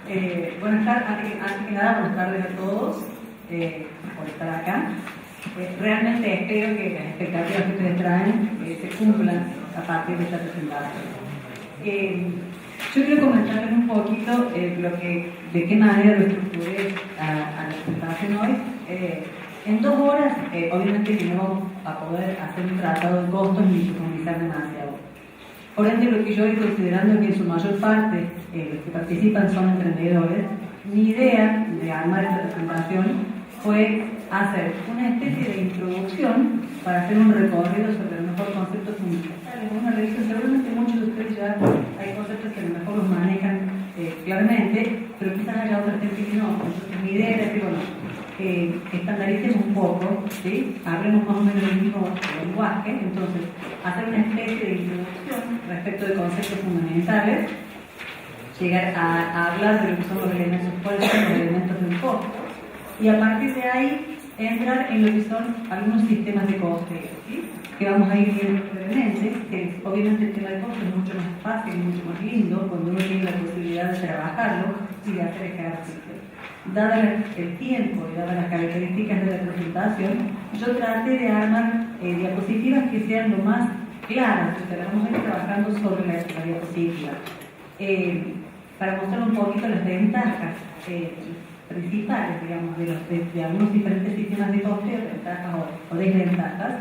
Buenas tardes, antes que nada, buenas tardes a todos por estar acá. Realmente espero que las expectativas que ustedes traen se cumplan a partir de esta presentación. Yo quiero comentarles un poquito de qué manera lo estructuré a la presentación hoy. En 2 horas, obviamente que no vamos a poder hacer un tratado de costos ni profundizar demasiado. Por ende, lo que yo voy considerando que en su mayor parte los que participan son emprendedores, mi idea de armar esta presentación fue hacer una especie de introducción para hacer un recorrido sobre el mejor concepto fundamental. Una revisión, seguramente muchos de ustedes ya hay conceptos que a lo mejor los manejan claramente, pero quizás haya otra gente que no. Entonces, mi idea era que, estandaricemos un poco, ¿sí? Hablemos más o menos del mismo lenguaje, entonces hacer una especie de introducción respecto de conceptos fundamentales, llegar a hablar de lo que son los elementos, cuáles son los elementos del costo, y a partir de ahí entrar en lo que son algunos sistemas de costeo, ¿sí? Que vamos a ir viendo brevemente, que obviamente el tema del costo es mucho más fácil y mucho más lindo cuando uno tiene la posibilidad de trabajarlo y de hacer ejercicio. Dado el tiempo y dadas las características de la presentación, yo traté de armar diapositivas que sean lo más claras, o sea, vamos a ir trabajando sobre la diapositiva. Para mostrar un poquito las ventajas principales, digamos, de algunos diferentes sistemas de costeo, ventajas o desventajas,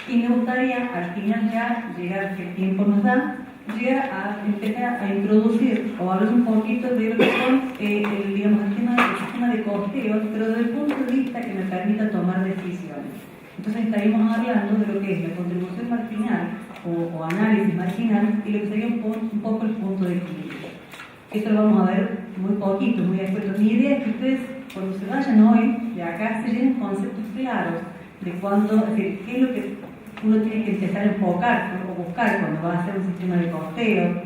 y me gustaría al final ya llegar, que el tiempo nos da, llegar a empezar a introducir o hablar un poquito de lo que son el sistema de costeo, pero desde el punto de vista que me permita tomar decisiones. Entonces estaríamos hablando de lo que es la contribución marginal o análisis marginal y lo que sería un poco el punto de equilibrio. Esto lo vamos a ver muy poquito, muy después. Mi idea es que ustedes, cuando se vayan hoy de acá, se llenen conceptos claros de qué es lo que uno tiene que empezar a enfocar o buscar cuando va a hacer un sistema de costeo,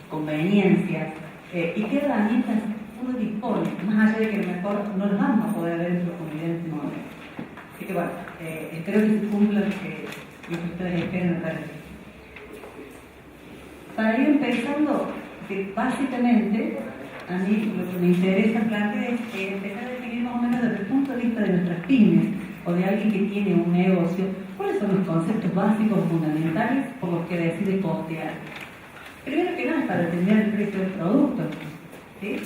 conveniencias, y qué herramientas uno dispone, más allá de que a lo mejor no los vamos a poder ver en profundidad en este momento. Así que bueno, espero que se cumpla lo que ustedes esperan acá. Para ir empezando, básicamente, a mí lo que me interesa plantear es empezar a definir más o menos desde el punto de vista de nuestras pymes o de alguien que tiene un negocio, cuáles son los conceptos básicos fundamentales por los que decide costear. Primero que nada, para determinar el precio del producto, ¿sí?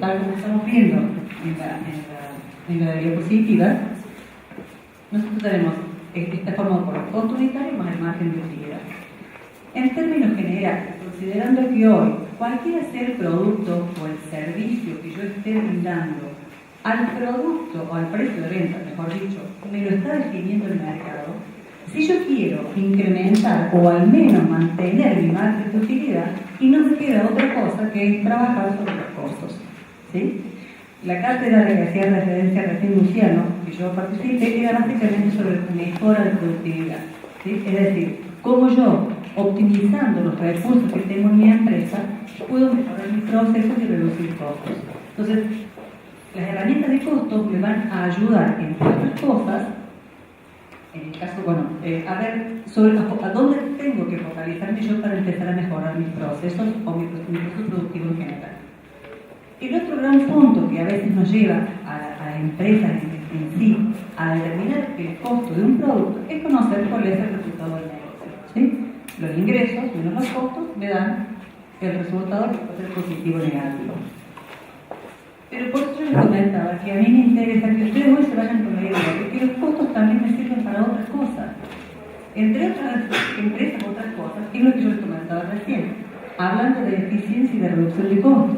Tal como estamos viendo en la diapositiva, nosotros tenemos, está formado por el costo unitario más el margen de utilidad. En términos generales, considerando que hoy cualquiera sea el producto o el servicio que yo esté brindando, al producto o al precio de venta, mejor dicho, me lo está definiendo el mercado. Si yo quiero incrementar o al menos mantener mi margen de utilidad, y no me queda otra cosa que trabajar sobre los costos, ¿sí? La cátedra de la que hacía referencia recién Luciano, que yo participé, era básicamente sobre mejora de productividad, ¿sí? Es decir, cómo yo, optimizando los recursos que tengo en mi empresa, puedo mejorar mis procesos y reducir costos. Entonces, las herramientas de costo me van a ayudar, entre otras cosas, en el caso, a ver sobre a dónde tengo que focalizarme yo para empezar a mejorar mis procesos o mi proceso productivo en general. El otro gran punto que a veces nos lleva a empresas en sí a determinar el costo de un producto es conocer cuál es el resultado del negocio, ¿sí? Los ingresos menos los costos me dan el resultado que puede ser positivo o negativo. Pero por eso yo les comentaba que a mí me interesa que ustedes hoy se vayan con la idea de que los costos también me sirven para otras cosas. Entre otras empresas, otras cosas, es lo que yo les comentaba recién, hablando de eficiencia y de reducción de costos.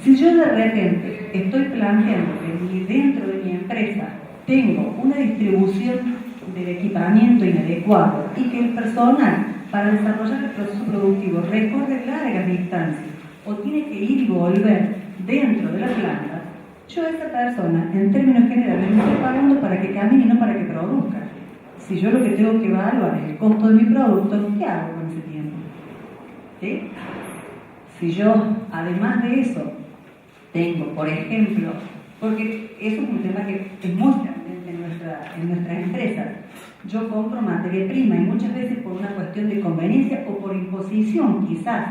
Si yo de repente estoy planteando que dentro de mi empresa tengo una distribución del equipamiento inadecuado y que el personal para desarrollar el proceso productivo recorre largas distancias o tiene que ir y volver dentro de la planta, yo a esa persona, en términos generales, me estoy pagando para que camine y no para que produzca. Si yo lo que tengo que evaluar es el costo de mi producto, ¿qué hago con ese tiempo? ¿Sí? Si yo, además de eso, tengo, por ejemplo, porque eso es un tema que es muy frecuente en nuestras empresas, yo compro materia prima y muchas veces por una cuestión de conveniencia o por imposición quizás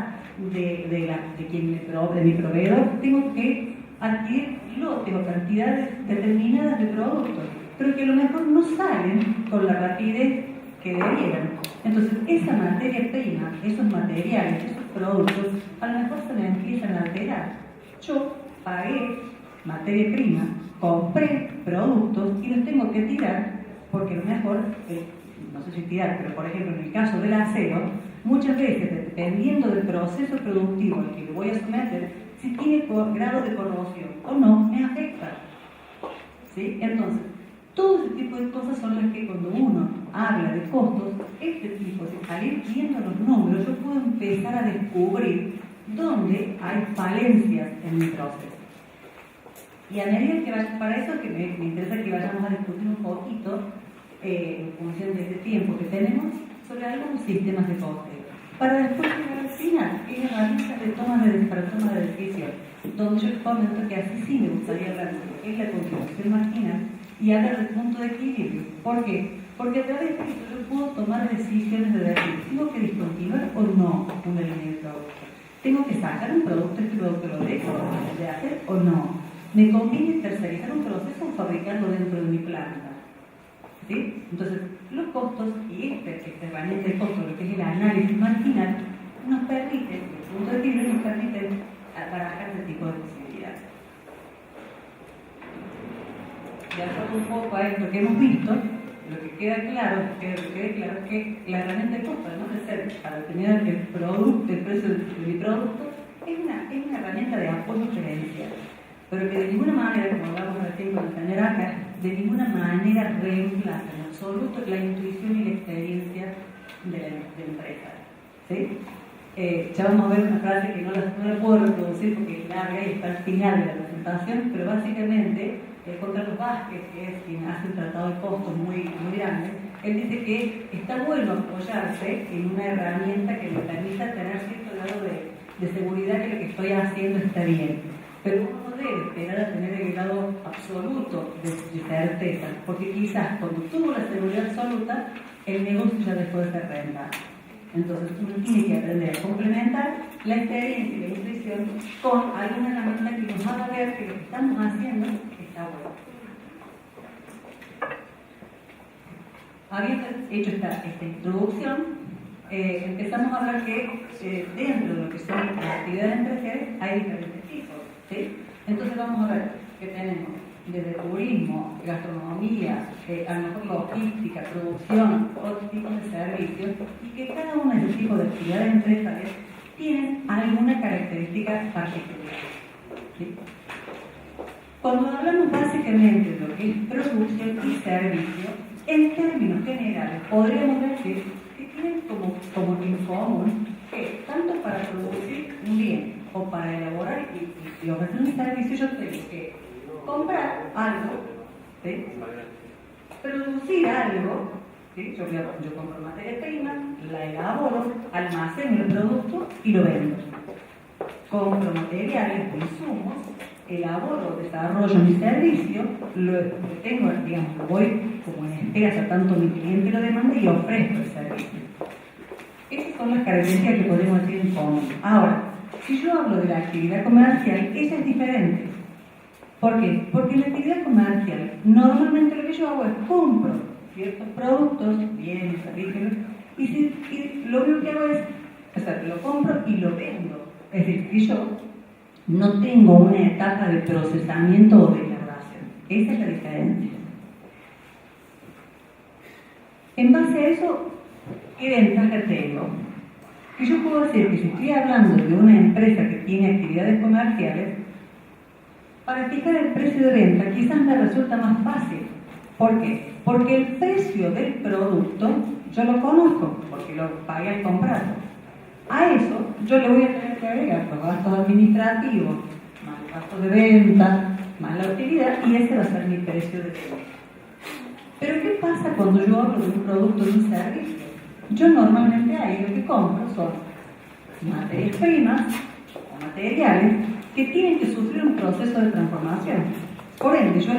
de mi proveedor, tengo que adquirir lotes o cantidades determinadas de productos, pero que a lo mejor no salen con la rapidez que debieran. Entonces, esa materia prima, esos materiales, esos productos, a lo mejor se me empiezan a alterar. Yo pagué materia prima, compré productos y los tengo que tirar porque a lo mejor, no sé si tirar, pero por ejemplo en el caso del acero, muchas veces dependiendo del proceso productivo al que lo voy a someter, si tiene grado de corrosión o no, me afecta. ¿Sí? Entonces, todo ese tipo de cosas son las que cuando uno habla de costos, este tipo, al ir viendo los números, yo puedo empezar a descubrir dónde hay falencias en mi proceso. Y a medida que para eso que me interesa que vayamos a discutir un poquito, en función de este tiempo que tenemos, sobre algunos sistemas de costeo. Para después llegar al final, en herramientas de toma de decisión, donde yo comento que así sí me gustaría hablar de lo que es la contribución marginal y hablar del punto de equilibrio. ¿Por qué? Porque a través de esto yo puedo tomar decisiones de decir, ¿tengo que discontinuar o no una línea de producto? ¿Tengo que sacar un producto, este producto lo dejo de hacer o no? ¿Me conviene tercerizar un proceso o fabricarlo dentro de mi planta? ¿Sí? Entonces, los costos y esta herramienta de costo, lo que es el análisis marginal, nos permite, el punto de equilibrio nos permite barajar este tipo de posibilidades. De acuerdo un poco a esto que hemos visto, lo que queda claro es que la herramienta de costo, además de ser para determinar el precio de mi producto, es una herramienta de apoyo gerencial, pero que de ninguna manera, como hablamos recién con el señor acá, de ninguna manera reemplaza en absoluto la intuición y la experiencia de la empresa. ¿Sí? Ya vamos a ver una frase que no la puedo reproducir porque es larga y está al final de la presentación, pero básicamente Juan Carlos Vázquez, que es quien hace un tratado de costos muy grande, él dice que está bueno apoyarse en una herramienta que le permita tener cierto grado de seguridad que lo que estoy haciendo está bien. Pero uno no debe esperar a tener el grado absoluto de certeza, porque quizás cuando tuvo la seguridad absoluta, el negocio ya dejó de ser rentable. Entonces uno tiene que aprender a complementar la experiencia y la intuición con alguna herramienta que nos haga ver que lo que estamos haciendo está bueno. Habiendo hecho esta introducción, empezamos a hablar que dentro de lo que son las actividades empresariales hay diferentes tipos. ¿Sí? Entonces vamos a ver que tenemos desde turismo, gastronomía, a lo mejor logística, producción, otros tipos de servicios, y que cada uno de esos tipos de actividades empresariales tienen alguna característica particular. ¿Sí? Cuando hablamos básicamente de lo que es producción y servicio, en términos generales podríamos decir que tienen como en común que tanto para producir un bien o para elaborar y ofrecer un servicio, yo tengo que comprar algo, ¿sí? Producir algo, ¿sí? Yo compro materia prima, la elaboro, almaceno el producto y lo vendo. Compro materiales, insumos, elaboro, desarrollo mi servicio, lo tengo, digamos, lo voy como en espera hasta tanto mi cliente lo demanda y ofrezco el servicio. Esas son las características que podemos decir en común. Ahora, si yo hablo de la actividad comercial, esa es diferente. ¿Por qué? Porque en la actividad comercial, normalmente lo que yo hago es compro ciertos productos, bienes, servicios, y lo único que hago es, o sea, lo compro y lo vendo. Es decir, que yo no tengo una etapa de procesamiento o de elaboración. Esa es la diferencia. En base a eso, ¿qué ventaja tengo? Que yo puedo decir que si estoy hablando de una empresa que tiene actividades comerciales, para fijar el precio de venta quizás me resulta más fácil. ¿Por qué? Porque el precio del producto yo lo conozco, porque lo pagué al comprarlo. A eso yo le voy a tener que agregar los gastos administrativos, más los gastos de venta, más la utilidad, y ese va a ser mi precio de venta. Pero ¿qué pasa cuando yo hablo de un producto o de un servicio? Yo normalmente ahí lo que compro son materias primas o materiales que tienen que sufrir un proceso de transformación. Por ende, yo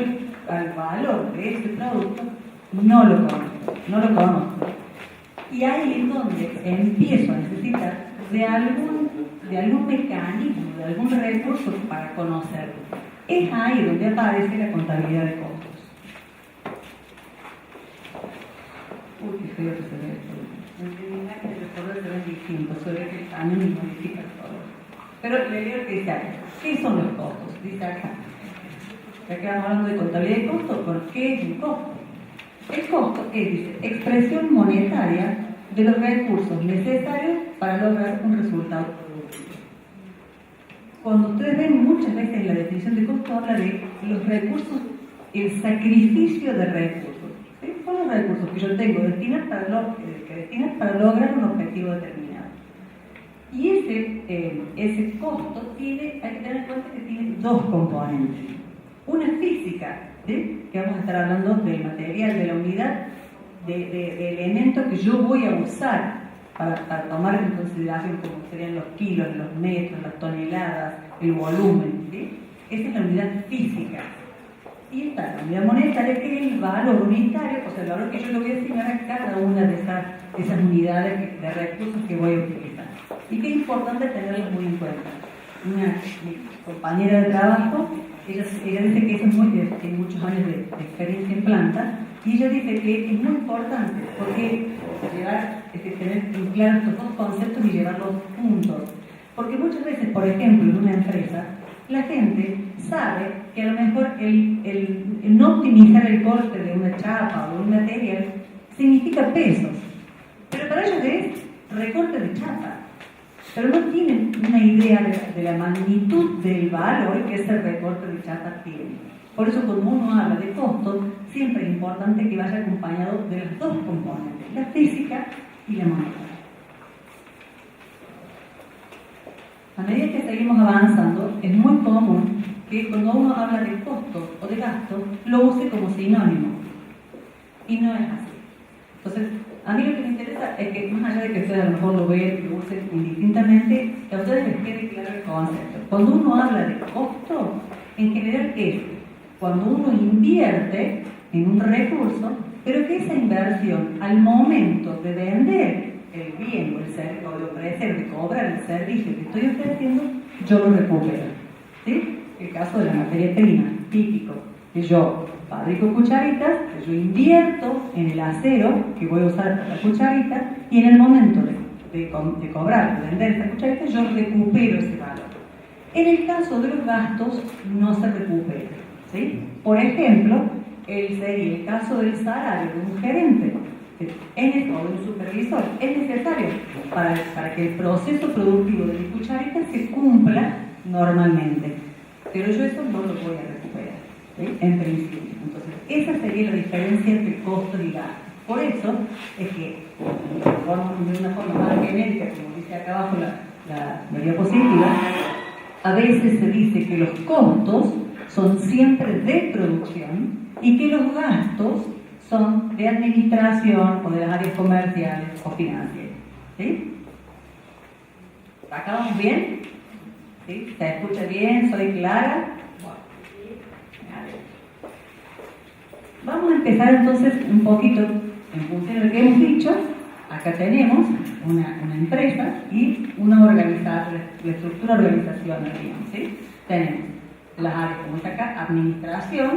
al valor de ese producto no lo conozco. Y ahí es donde empiezo a necesitar de algún de algún mecanismo, de algún recurso para conocerlo. Es ahí donde aparece la contabilidad de costos. Uy, qué feo que se ve esto. En la imagen de los colores se ven distintos, se ve que también modifica el color. Pero le leo que dice acá. ¿Qué son los costos? Dice acá. Ya que estamos hablando de contabilidad de costos, ¿por qué es un costo? El costo es, dice, expresión monetaria de los recursos necesarios para lograr un resultado productivo. Cuando ustedes ven muchas veces en la definición de costo habla de los recursos, el sacrificio de recursos. ¿Sí? Son los recursos que yo tengo destinados para lograr un objetivo determinado. Y ese costo hay que tener en cuenta que tiene dos componentes. Una física, ¿sí? Que vamos a estar hablando del material, de la unidad, de elementos que yo voy a usar para tomar en consideración como serían los kilos, los metros, las toneladas, el volumen, ¿sí? Esa es la unidad física. Y está la unidad monetaria, que es el valor unitario, o sea, el valor que yo le voy a asignar a cada una de esas unidades de recursos que voy a utilizar. Y que es importante tenerlo muy en cuenta. Mi compañera de trabajo, ella dice que tiene muchos años de experiencia en planta, y ella dice que es muy importante porque tener claros estos dos conceptos y llevarlos juntos. Porque muchas veces, por ejemplo, en una empresa, la gente sabe que a lo mejor el no optimizar el corte de una chapa o de un material significa pesos. Pero para ellos es recorte de chapa. Pero no tienen una idea de la magnitud del valor que ese recorte de chapa tiene. Por eso, cuando uno habla de costos, siempre es importante que vaya acompañado de las dos componentes, la física y la monetaria. A medida que seguimos avanzando, es muy común que cuando uno habla de costos o de gastos, lo use como sinónimo. Y no es así. Entonces, a mí lo que me interesa es que, más allá de que ustedes a lo mejor lo vean y lo usen indistintamente, a ustedes les quede claro el concepto. Cuando uno habla de costo, en general es cuando uno invierte en un recurso, pero que esa inversión, al momento de vender el bien o el servicio, o de ofrecer, de cobrar el servicio que estoy ofreciendo, yo lo recupero. ¿Sí? El caso de la materia prima, típico, que yo fabrico cucharitas, que yo invierto en el acero que voy a usar para la cucharita, y en el momento de cobrar, de vender esa cucharita, yo recupero ese valor. En el caso de los gastos, no se recupera. ¿Sí? Por ejemplo, sería el caso del salario de un gerente o de un supervisor. Es necesario para que el proceso productivo de mi cucharita se cumpla normalmente. Pero yo eso no lo voy a recuperar, ¿sí? En principio. Entonces, esa sería la diferencia entre costos y gastos. Por eso es que, de una forma más genérica, como dice acá abajo la diapositiva, a veces se dice que los costos son siempre de producción y que los gastos son de administración o de las áreas comerciales o financieras. ¿Sí? ¿Acá vamos bien? ¿Sí? ¿Se escucha bien? ¿Soy clara? Vamos a empezar entonces un poquito en función de lo que hemos dicho. Acá tenemos una empresa y una organización, la estructura organizacional, digamos, ¿sí? Tenemos las áreas, como está acá, administración,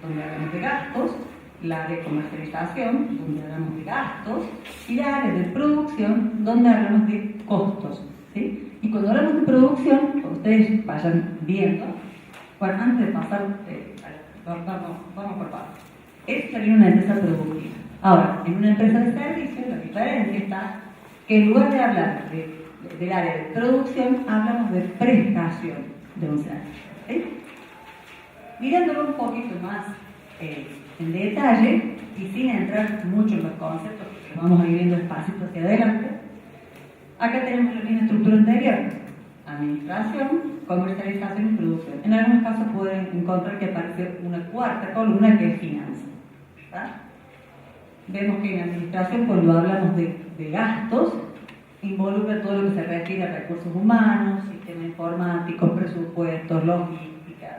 donde hablamos de gastos, la área de comercialización, donde hablamos de gastos, y la área de producción, donde hablamos de costos, ¿sí? Y cuando hablamos de producción, ustedes vayan viendo, bueno, antes de pasar, vamos por partes. Esta sería una empresa productiva. Ahora, en una empresa de servicios, la diferencia está que en lugar de hablar del área de producción, hablamos de prestación de un servicio. ¿Sí? Mirándolo un poquito más en detalle y sin entrar mucho en los conceptos, que vamos a ir viendo despacito hacia adelante, acá tenemos la misma estructura anterior: administración, comercialización y producción. En algunos casos pueden encontrar que aparece una cuarta columna que es finanzas. Vemos que en administración, cuando hablamos de gastos, involucra todo lo que se refiere a recursos humanos, sistemas informáticos, presupuestos, logística.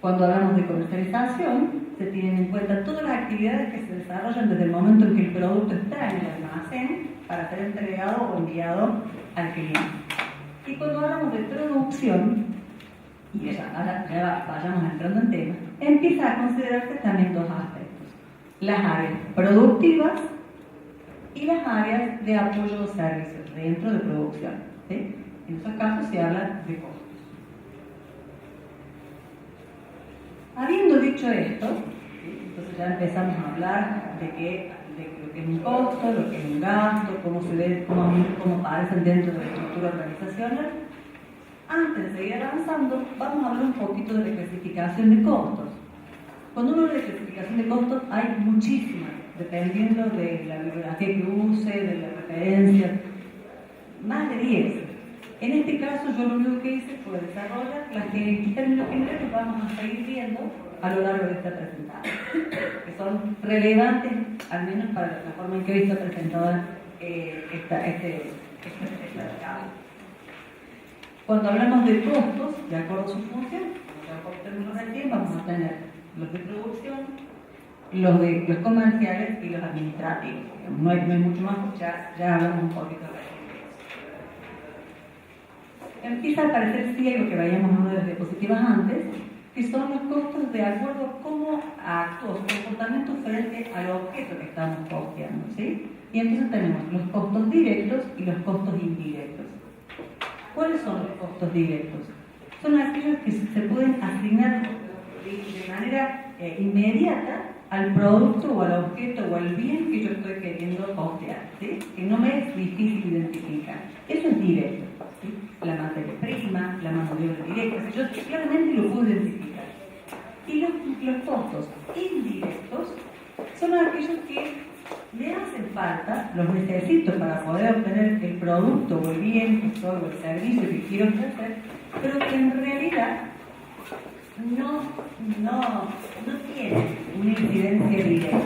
Cuando hablamos de comercialización, se tienen en cuenta todas las actividades que se desarrollan desde el momento en que el producto está en el almacén para ser entregado o enviado al cliente. Y cuando hablamos de producción, y ya vayamos entrando en tema, empieza a considerarse también dos aspectos: las áreas productivas y las áreas de apoyo o servicios dentro de producción, ¿sí? En esos casos se habla de costos. Habiendo dicho esto, ¿sí? Entonces ya empezamos a hablar de lo que es un costo, lo que es un gasto, cómo se ve, cómo aparecen dentro de la estructura organizacional. Antes de seguir avanzando, vamos a hablar un poquito de la clasificación de costos. Cuando uno habla de clasificación de costos, hay muchísimas, dependiendo de la bibliografía que use, de la referencia, más de 10. En este caso, yo lo único que hice fue desarrollar las que en términos generales vamos a seguir viendo a lo largo de esta presentación, que son relevantes, al menos para la forma en que hoy está presentada esta charla. Cuando hablamos de costos, de acuerdo a su función, como ya términos recién, vamos a tener los de producción, los comerciales y los administrativos. No hay mucho más, ya hablamos un poquito de eso. Empieza a aparecer sí algo que veíamos en una de las diapositivas antes, que son los costos de acuerdo a cómo actúa su comportamiento frente al objeto que estamos costeando, ¿sí? Y entonces tenemos los costos directos y los costos indirectos. ¿Cuáles son los costos directos? Son aquellos que se pueden asignar de manera inmediata al producto o al objeto o al bien que yo estoy queriendo costear, ¿sí? Que no me es difícil identificar. Eso es directo, ¿sí? La materia prima, la mano de obra directa, yo claramente lo puedo identificar. Y los costos indirectos son aquellos que me hacen falta, los necesito para poder obtener el producto o el bien que soy o el servicio que quiero ofrecer, pero que en realidad no tienen una incidencia directa.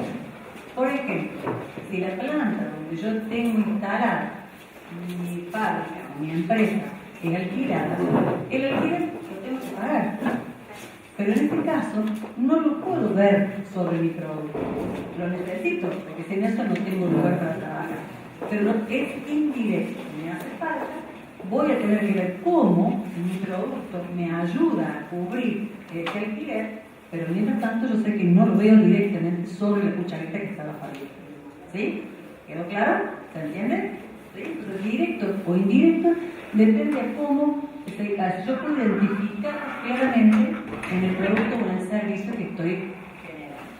Por ejemplo, si la planta donde yo tengo instalada mi fábrica o mi empresa es alquilada, el alquiler lo tengo que pagar. Pero en este caso no lo puedo ver sobre mi producto. Lo necesito, porque sin eso no tengo lugar para trabajar. Pero es indirecto, me hace falta. Voy a tener que ver cómo mi producto me ayuda a cubrir ese alquiler, pero mientras tanto yo sé que no lo veo directamente sobre la cucharita que está en la fábrica. ¿Sí? ¿Quedó claro? ¿Se entiende? ¿Sí? Entonces, directo o indirecto depende de cómo yo puedo identificar claramente en el producto o en el servicio que estoy generando.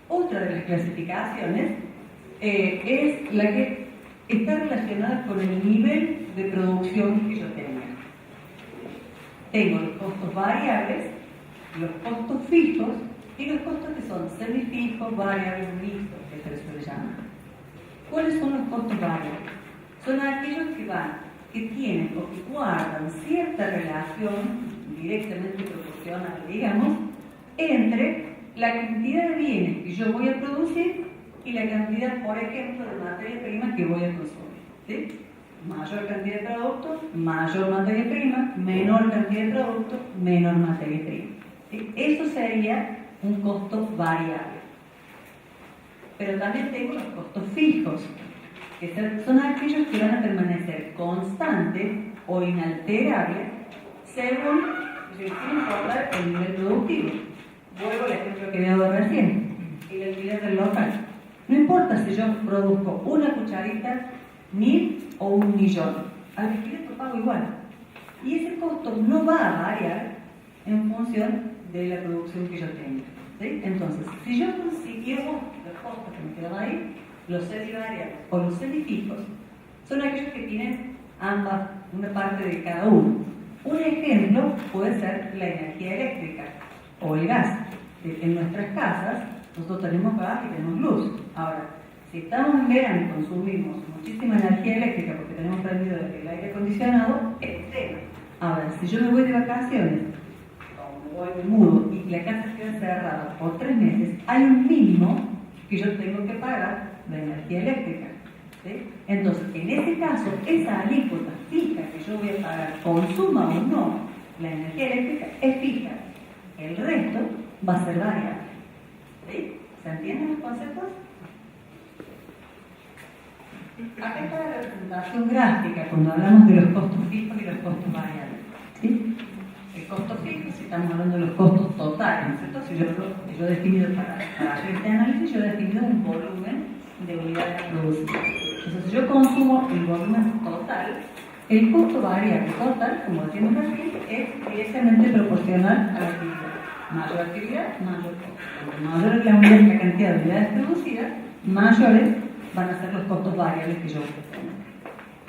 Otra de las clasificaciones es la que está relacionada con el nivel de producción que yo tenga. Tengo los costos variables, los costos fijos y los costos que son semifijos, variables, mixtos, que se les suele llamar. ¿Cuáles son los costos variables? Son aquellos que tienen o que guardan cierta relación directamente proporcional, digamos, entre la cantidad de bienes que yo voy a producir y la cantidad, por ejemplo, de materia prima que voy a consumir, ¿sí? Mayor cantidad de productos, mayor materia prima, menor cantidad de productos, menor materia prima, ¿sí? Eso sería un costo variable. Pero también tengo los costos fijos, que son aquellos que van a permanecer constantes o inalterables según sin importar el nivel productivo. Vuelvo al ejemplo que he dado recién, el alquiler del local. No importa si yo produzco una cucharita, 1000 o 1.000.000, al alquiler lo pago igual. Y ese costo no va a variar en función de la producción que yo tenga, ¿sí? Entonces, si yo consigo los costos que me quedan ahí, los semivariables o los semifijos, son aquellos que tienen ambas, una parte de cada uno. Un ejemplo puede ser la energía eléctrica o el gas. En nuestras casas, nosotros tenemos gas y tenemos luz. Ahora, si estamos en verano y consumimos muchísima energía eléctrica porque tenemos prendido el aire acondicionado, es un tema. Ahora, si yo me voy de vacaciones, o me mudo y la casa queda cerrada por 3 meses, hay un mínimo que yo tengo que pagar de energía eléctrica, ¿sí? Entonces, en ese caso, esa alícuota fija que yo voy a pagar, consuma o no la energía eléctrica, es fija. El resto va a ser variable, ¿sí? ¿Se entienden los conceptos? Acá está la representación gráfica cuando hablamos de los costos fijos y los costos variables. ¿Sí? El costo fijo, si estamos hablando de los costos totales, ¿no es cierto? Si yo defino para hacer este análisis, yo he definido un volumen de unidades producidas. Entonces, si yo consumo el volumen total, el costo variable total, como decimos recién, es directamente proporcional a la actividad. Mayor actividad, mayor costo. Cuanto mayor es la cantidad de unidades producidas, mayores van a ser los costos variables que yo obtengo.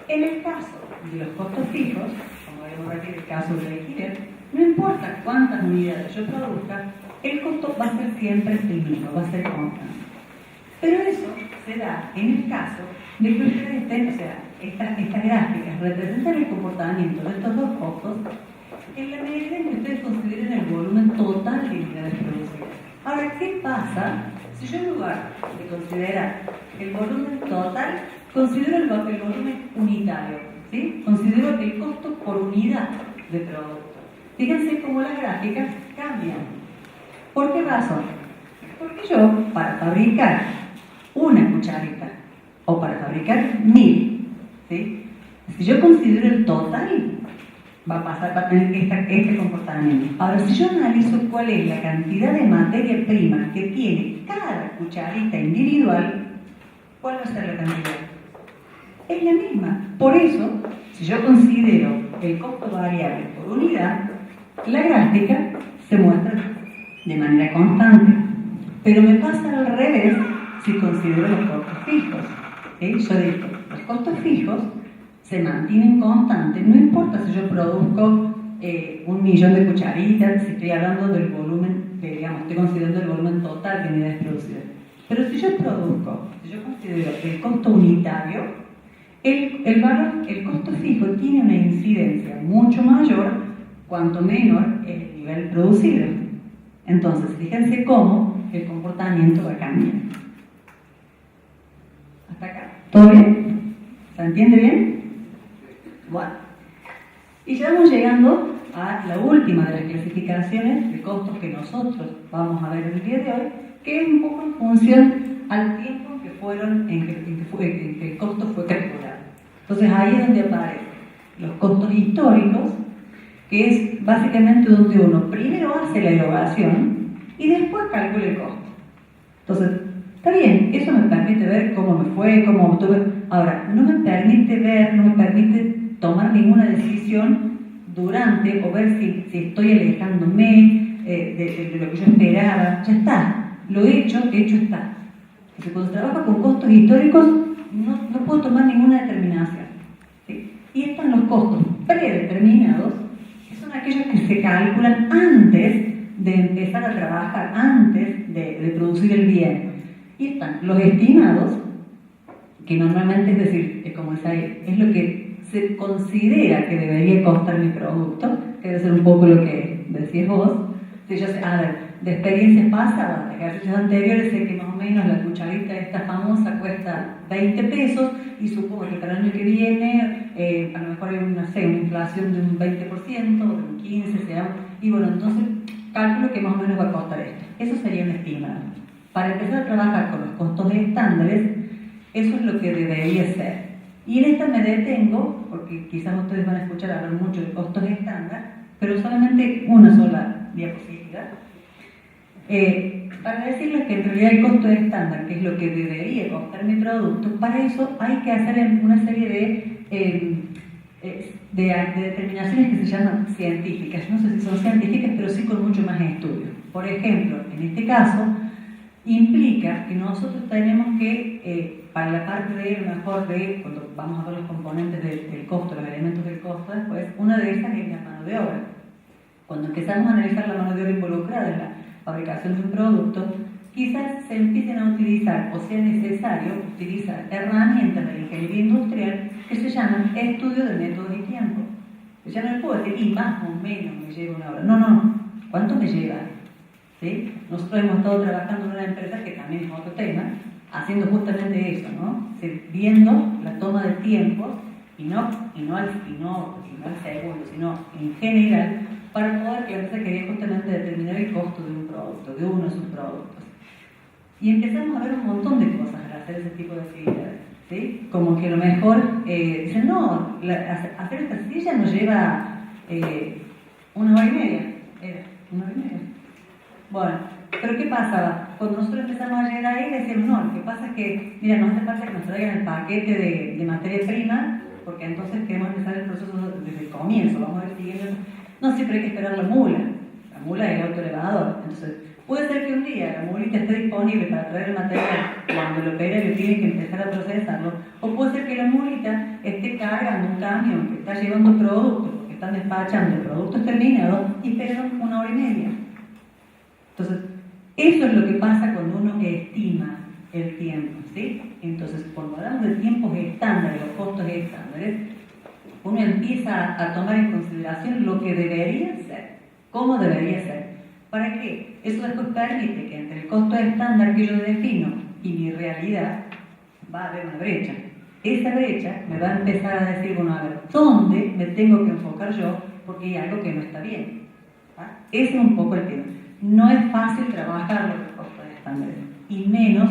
En el caso de los costos fijos, como vemos aquí en el caso del alquiler, no importa cuántas unidades yo produzca, el costo va a ser siempre el mismo, va a ser constante. Pero eso se da en el caso de que ustedes estén, o sea, estas gráficas representan el comportamiento de estos dos costos en la medida en que ustedes consideren el volumen total de unidades producidas. Ahora, ¿qué pasa si yo en lugar de considerar el volumen total, considero el volumen unitario? ¿Sí? Considero el costo por unidad de producto. Fíjense cómo las gráficas cambian. ¿Por qué razón? Porque yo, para fabricar una cucharita o para fabricar 1000, ¿sí? Si yo considero el total, va a tener este comportamiento. Ahora, si yo analizo cuál es la cantidad de materia prima que tiene cada cucharita individual, ¿cuál va a ser la cantidad? Es la misma. Por eso, si yo considero el costo variable por unidad, la gráfica se muestra de manera constante. Pero me pasa al revés si considero los costos fijos. Yo digo, los costos fijos se mantienen constantes, no importa si yo produzco 1.000.000 de cucharitas, si estoy hablando del volumen, digamos, estoy considerando el volumen total de unidades producidas. Pero si yo considero el costo unitario, el costo fijo tiene una incidencia mucho mayor cuanto menor es el nivel producido. Entonces, fíjense cómo el comportamiento va cambiando. ¿Hasta acá? ¿Todo bien? ¿Se entiende bien? Bueno, y ya vamos llegando a la última de las clasificaciones de costos que nosotros vamos a ver el día de hoy, que es un poco en función al tiempo en que el costo fue calculado. Entonces ahí es donde aparecen los costos históricos, que es básicamente donde uno primero hace la erogación y después calcula el costo. Entonces, está bien, eso me permite ver cómo me fue, cómo obtuve. Ahora, no me permite tomar ninguna decisión durante o ver si estoy alejándome de lo que yo esperaba. Ya está, lo hecho está. Entonces, cuando se trabaja con costos históricos, no puedo tomar ninguna determinación. ¿Sí? Y están los costos predeterminados, que son aquellos que se calculan antes de empezar a trabajar, antes de producir el bien. Y están los estimados, que normalmente es decir, como es ahí, es lo que se considera que debería costar mi producto, que debe ser un poco lo que decís vos. Si yo sé, de experiencias pasadas, de ejercicios anteriores, sé que más o menos la cucharita esta famosa cuesta 20 pesos y supongo que para el año que viene a lo mejor hay una inflación de un 20%, de un 15%, y bueno, entonces cálculo que más o menos va a costar esto. Eso sería un estimado. Para empezar a trabajar con los costos estándares, eso es lo que debería ser. Y en esta me detengo, porque quizás ustedes van a escuchar hablar mucho de costos estándar, pero solamente una sola diapositiva, para decirles que en realidad el costo estándar, que es lo que debería costar mi producto, para eso hay que hacer una serie de determinaciones que se llaman científicas. No sé si son científicas, pero sí con mucho más estudio. Por ejemplo, en este caso, implica que nosotros tenemos que, para la parte cuando vamos a ver los componentes del costo, los elementos del costo después, una de esas es la mano de obra. Cuando empezamos a analizar la mano de obra involucrada en la fabricación de un producto, quizás se empiecen a utilizar, o sea necesario utilizar herramientas de la ingeniería industrial que se llaman estudio de métodos y tiempo. Ya no le puedo decir, y más o menos me lleva una hora. No, ¿cuánto me lleva? ¿Sí? Nosotros hemos estado trabajando en una empresa que también es otro tema, haciendo justamente eso, ¿no? Viendo la toma de tiempo y no al segundo, sino en general, para poder que la empresa quería justamente determinar el costo de un producto, de uno de sus productos. Y empezamos a ver un montón de cosas al hacer ese tipo de actividades. ¿sí? Como que a lo mejor dicen, no, hacer esta silla nos lleva 1 hora y media. Era 1 hora y media. Bueno, pero ¿qué pasaba? Cuando nosotros empezamos a llegar ahí, decíamos, no, lo que pasa es que, mira, no hace falta que nos traigan el paquete de materia prima, porque entonces queremos empezar el proceso desde el comienzo, vamos a ver siguiendo. No, siempre hay que esperar la mula es el autoelevador. Entonces, puede ser que un día la mulita esté disponible para traer el material cuando el operario tiene que empezar a procesarlo, o puede ser que la mulita esté cargando un camión que está llevando productos, que están despachando productos terminados y esperan 1 hora y media. Entonces, eso es lo que pasa cuando uno estima el tiempo, ¿sí? Entonces, cuando hablamos de tiempos estándares, los costos estándares, uno empieza a tomar en consideración lo que debería ser, cómo debería ser. ¿Para qué? Eso después permite que entre el costo estándar que yo defino y mi realidad va a haber una brecha. Esa brecha me va a empezar a decir, bueno, a ver, ¿dónde me tengo que enfocar yo? Porque hay algo que no está bien. Ese es un poco el tema. No es fácil trabajar los costos estándares, y menos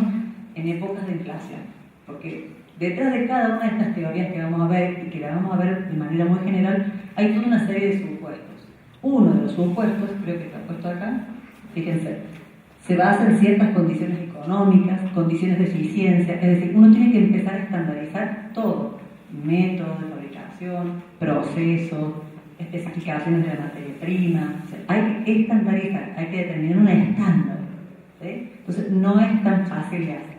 en épocas de inflación, porque detrás de cada una de estas teorías que vamos a ver y que las vamos a ver de manera muy general, hay toda una serie de supuestos. Uno de los supuestos, creo que está puesto acá, fíjense, se basa en ciertas condiciones económicas, condiciones de eficiencia, es decir, uno tiene que empezar a estandarizar todo, métodos de fabricación, procesos, especificaciones de la materia prima, o sea, hay que estandarizar, hay que determinar un estándar, ¿sí? Entonces no es tan fácil de hacer.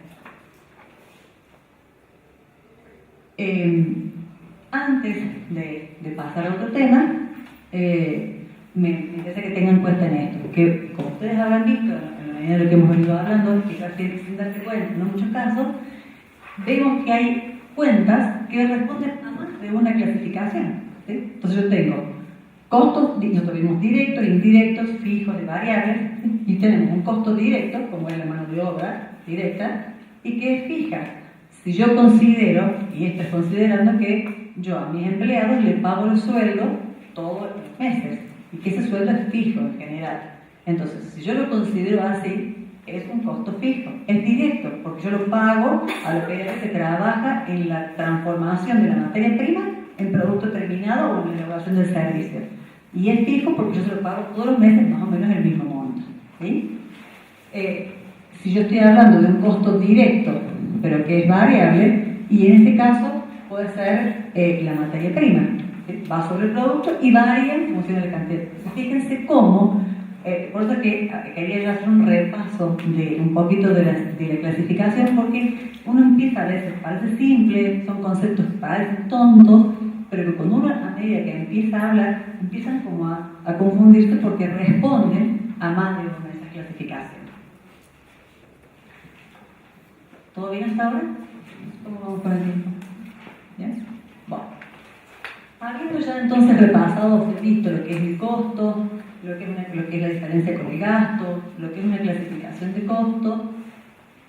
Antes de pasar a otro tema, me interesa que tengan en cuenta en esto, que como ustedes habrán visto en la medida de lo que hemos venido hablando, quizás sin darse cuenta, en muchos casos, vemos que hay cuentas que responden a más de una clasificación. ¿Sí? Entonces yo tengo costos, nosotros vimos directos, indirectos, fijos y variables, y tenemos un costo directo, como es la mano de obra directa, y que es fija. Si yo considero, y esto es considerando que yo a mis empleados les pago el sueldo todos los meses, y que ese sueldo es fijo en general. Entonces, si yo lo considero así, es un costo fijo, es directo, porque yo lo pago al operario que trabaja en la transformación de la materia prima en producto terminado o en la elaboración del servicio. Y es fijo porque yo se lo pago todos los meses más o menos el mismo monto. ¿Sí? Si yo estoy hablando de un costo directo, pero que es variable, y en este caso puede ser la materia prima, ¿sí? Va sobre el producto y varía en función de la cantidad. Entonces, fíjense cómo, por eso que quería yo hacer un repaso de un poquito de la clasificación, porque uno empieza a veces, parece simple, son conceptos que parecen tontos, pero que cuando uno a medida que empieza a hablar, empiezan como a confundirse porque responden a más de una de esas clasificaciones. ¿Todo bien hasta ahora? ¿Cómo vamos con el tiempo? ¿Bien? Bueno. Habiendo ya entonces repasado, visto lo que es el costo, lo que es la diferencia con el gasto, lo que es una clasificación de costo,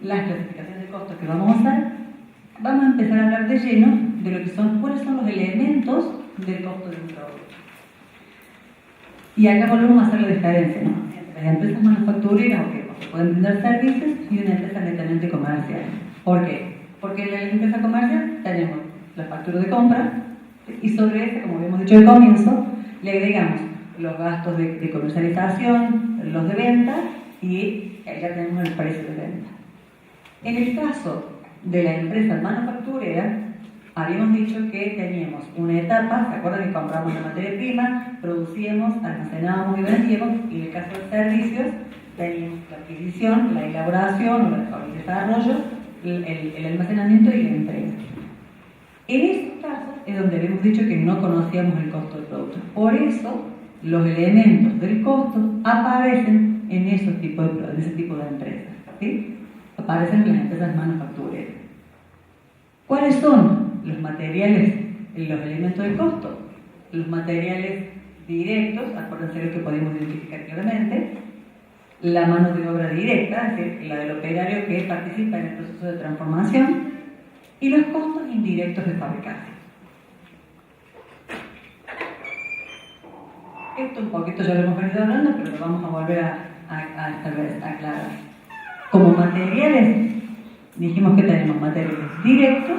las clasificaciones de costos que vamos a hacer, vamos a empezar a hablar de lleno de lo que son, cuáles son los elementos del costo de un producto. Y acá volvemos a hacer la diferencia, ¿no? Entre las empresas manufactureras o que pueden brindar servicios y una empresa netamente comercial. ¿Por qué? Porque en la empresa comercial tenemos la factura de compra y sobre ese, como habíamos dicho al comienzo, le agregamos los gastos de comercialización, los de venta y ya tenemos el precio de venta. En el caso de la empresa manufacturera, habíamos dicho que teníamos una etapa, ¿se acuerdan que compramos la materia prima, producíamos, almacenábamos y vendíamos? Y en el caso de servicios, teníamos la adquisición, la elaboración, el desarrollo, el almacenamiento y la entrega. En estos casos es donde habíamos dicho que no conocíamos el costo del producto. Por eso, los elementos del costo aparecen en ese tipo de empresas. ¿Sí? Aparecen en las empresas manufactureras. ¿Cuáles son los materiales, los elementos del costo? Los materiales directos, acuérdense los que podemos identificar claramente, la mano de obra directa, es decir, la del operario que participa en el proceso de transformación, y los costos indirectos de fabricación. Esto un poquito ya lo hemos venido hablando, pero lo vamos a volver a aclarar. Como materiales, dijimos que tenemos materiales directos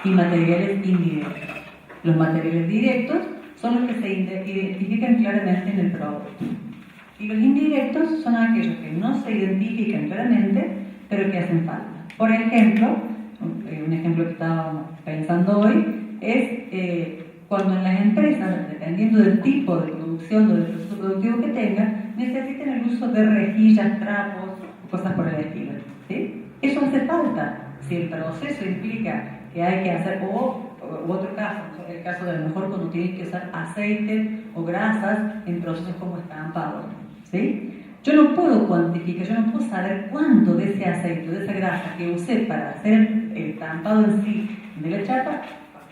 y materiales indirectos. Los materiales directos son los que se identifican claramente en el producto. Y los indirectos son aquellos que no se identifican claramente, pero que hacen falta. Por ejemplo, un ejemplo que estábamos pensando hoy es cuando en las empresas, dependiendo del tipo de producción o del proceso productivo que tengan, necesitan el uso de rejillas, trapos, cosas por el estilo. ¿Sí? Eso hace falta. Si el proceso implica que hay que hacer, u otro caso, el caso de a lo mejor cuando tienes que usar aceite o grasas en procesos como estampado. ¿Sí? Yo no puedo cuantificar, yo no puedo saber cuánto de ese aceite, de esa grasa que usé para hacer el estampado en sí de la chapa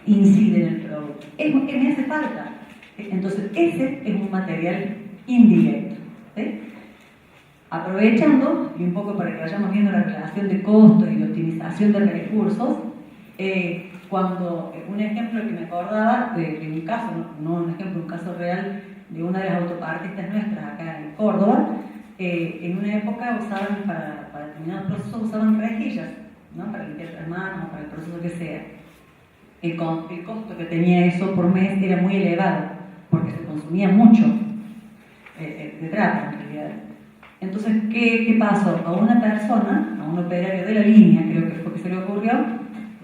incide en el producto. Es lo que me hace falta. Entonces, ese es un material indirecto. ¿Sí? Aprovechando, y un poco para que vayamos viendo la relación de costos y de optimización de recursos, cuando un ejemplo que me acordaba de un caso, no un ejemplo, un caso real de una de las autopartistas nuestras acá en Córdoba, en una época usaban para determinados procesos usaban rejillas, ¿no? Para limpiar las manos, para el proceso que sea. El costo que tenía eso por mes era muy elevado, porque se consumía mucho de trapo en realidad. Entonces, ¿qué pasó? A una persona, a un operario de la línea, creo que fue que se le ocurrió,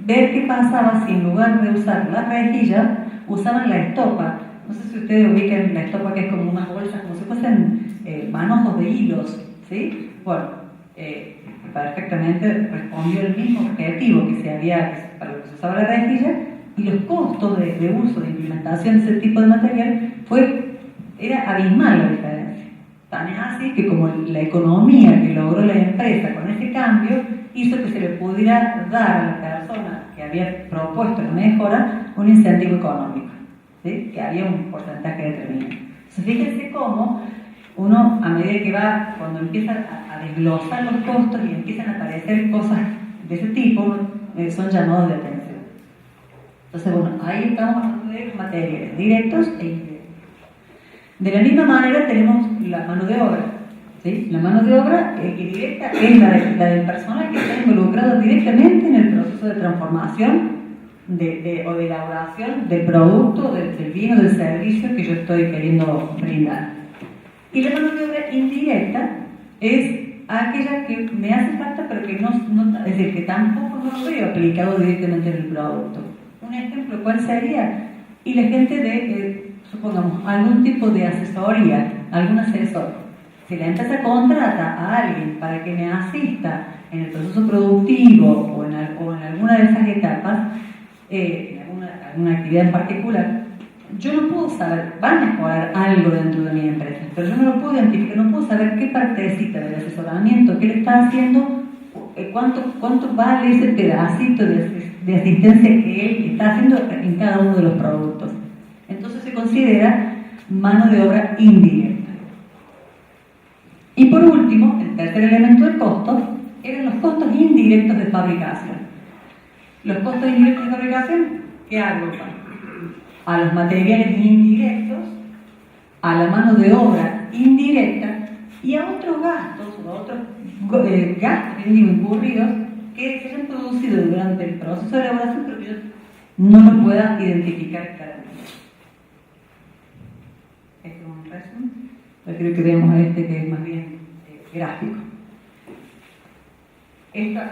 ver qué pasaba si en lugar de usar la rejilla, usaban la estopa. No sé si ustedes ubican la estopa, que es como unas bolsas, como si fuesen manojos de hilos, ¿sí? Bueno, perfectamente respondió el mismo objetivo para lo que se usaba la rejilla, y los costos de uso, de implementación de ese tipo de material, era abismal la diferencia. Tan es así que como la economía que logró la empresa con ese cambio hizo que se le pudiera dar a la persona que había propuesto la mejora un incentivo económico, ¿sí? Que había un porcentaje determinado. Entonces fíjense cómo uno, a medida que va, cuando empieza a desglosar los costos y empiezan a aparecer cosas de ese tipo, son llamados de atención. Entonces, bueno, ahí estamos hablando de materiales directos e indirectos. De la misma manera tenemos la mano de obra. ¿Sí? La mano de obra directa es la del personal que está involucrado directamente en el proceso de transformación o de elaboración del producto, del bien o del servicio que yo estoy queriendo brindar. Y la mano de obra indirecta es aquella que me hace falta, pero que es decir, que tampoco no lo veo aplicado directamente en el producto. Un ejemplo, ¿cuál sería? Y la gente supongamos, algún tipo de asesoría, algún asesor. Si la empresa contrata a alguien para que me asista en el proceso productivo o en alguna de esas etapas, en alguna actividad en particular, yo no puedo saber, van a mejorar algo dentro de mi empresa, pero yo no lo puedo identificar, no puedo saber qué partecita del asesoramiento que él está haciendo, cuánto vale ese pedacito de asistencia que él está haciendo en cada uno de los productos. Entonces se considera mano de obra indirecta. Y por último, el tercer elemento de costos eran los costos indirectos de fabricación. Los costos indirectos de fabricación, ¿qué agrupan? A los materiales indirectos, a la mano de obra indirecta y a otros gastos o a otros gastos incurridos que se hayan producido durante el proceso de elaboración, pero que yo no lo pueda identificar claramente. Este es un resumen. Yo creo que veamos que es más bien gráfico.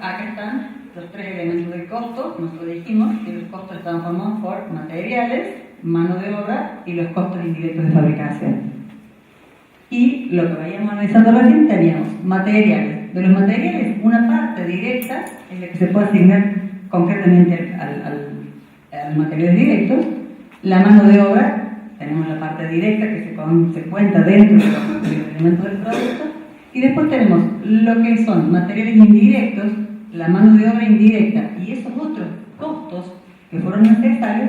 Acá están los tres elementos de costo. Nosotros dijimos que los costos están formados por materiales, mano de obra y los costos indirectos de fabricación. Y lo que vayamos analizando recién, teníamos materiales. De los materiales, una parte directa es la que se puede asignar concretamente a los materiales directos. La mano de obra, tenemos la parte directa que se cuenta dentro de los elementos del producto. Y después tenemos lo que son materiales indirectos, la mano de obra indirecta y esos otros costos que fueron necesarios,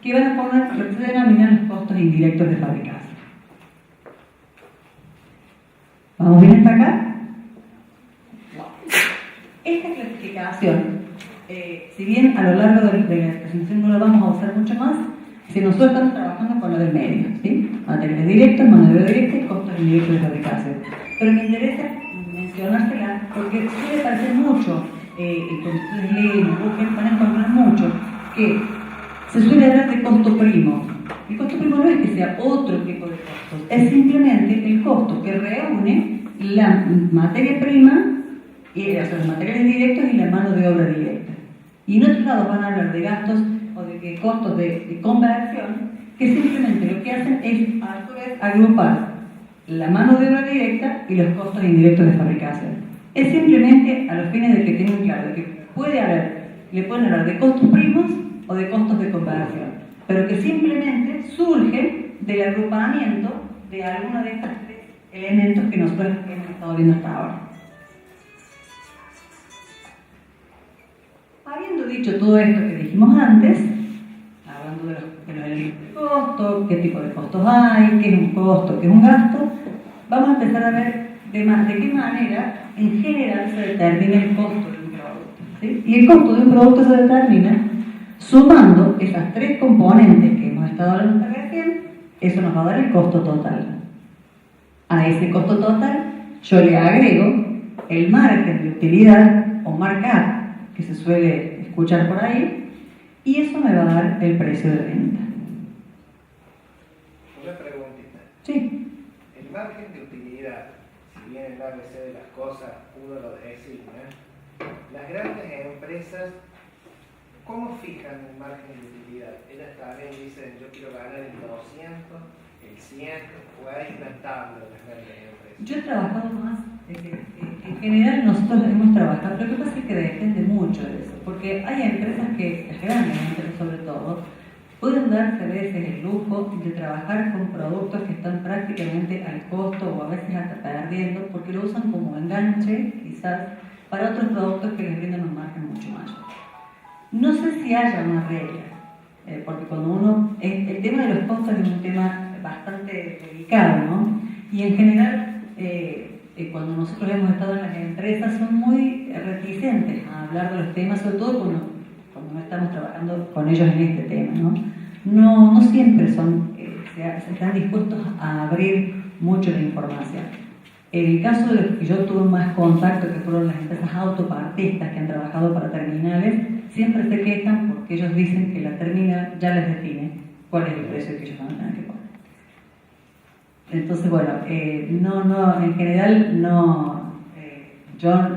que van a formar lo que se denominan los costos indirectos de fabricación. ¿Vamos bien hasta acá? Esta clasificación, si bien a lo largo de la presentación no la vamos a usar mucho más, si nosotros estamos trabajando con lo del medio, ¿sí? Materiales directos, mano de obra directa y costos indirectos de fabricación. Pero me interesa mencionársela porque suele parecer mucho, cuando ustedes leen, busquen, van a encontrar mucho que se suele hablar de costo primo. El costo primo no es que sea otro tipo de costos, es simplemente el costo que reúne la materia prima, o sea, los materiales directos y la mano de obra directa. Y en otros lados van a hablar de gastos o de costos de conversión, que simplemente lo que hacen es a su vez agrupar la mano de obra directa y los costos indirectos de fabricación. Es simplemente a los fines de que tengan claro de que le pueden hablar de costos primos o de costos de conversión, pero que simplemente surgen del agrupamiento de alguno de estos tres elementos que nosotros hemos estado viendo hasta ahora. Habiendo dicho todo esto que dijimos antes, hablando de los elementos de costo, qué tipo de costos hay, qué es un costo, qué es un gasto, vamos a empezar a ver de qué manera en general se determina el costo de un producto, ¿sí? Y el costo de un producto se determina sumando esas tres componentes que hemos estado hablando hasta recién. Eso nos va a dar el costo total. A ese costo total yo le agrego el margen de utilidad o markup que se suele escuchar por ahí, y eso me va a dar el precio de venta. Una preguntita. Sí. El margen de utilidad, si bien el ABC de las cosas uno lo designa, las grandes empresas, ¿cómo fijan el margen de utilidad? Ellas también dicen, yo quiero ganar el 200, el 100, o hay una tabla de las grandes empresas. Yo he trabajado más, en general nosotros hemos trabajado, lo que pasa es que depende mucho de eso, porque hay empresas que, las grandes empresas sobre todo, pueden darse a veces el lujo de trabajar con productos que están prácticamente al costo o a veces hasta perdiendo, porque lo usan como enganche, quizás, para otros productos que les brindan un margen mucho mayor. No sé si haya una regla, porque cuando el tema de los costos es un tema bastante delicado, ¿no? Y en general, cuando nosotros hemos estado en las empresas, son muy reticentes a hablar de los temas, sobre todo cuando no estamos trabajando con ellos en este tema, ¿no? No siempre se están dispuestos a abrir mucho la información. En el caso de los que yo tuve más contacto, que fueron las empresas autopartistas que han trabajado para terminales, siempre se quejan porque ellos dicen que la terminal ya les define cuál es el precio que ellos van a tener que poner. Entonces, bueno, en general yo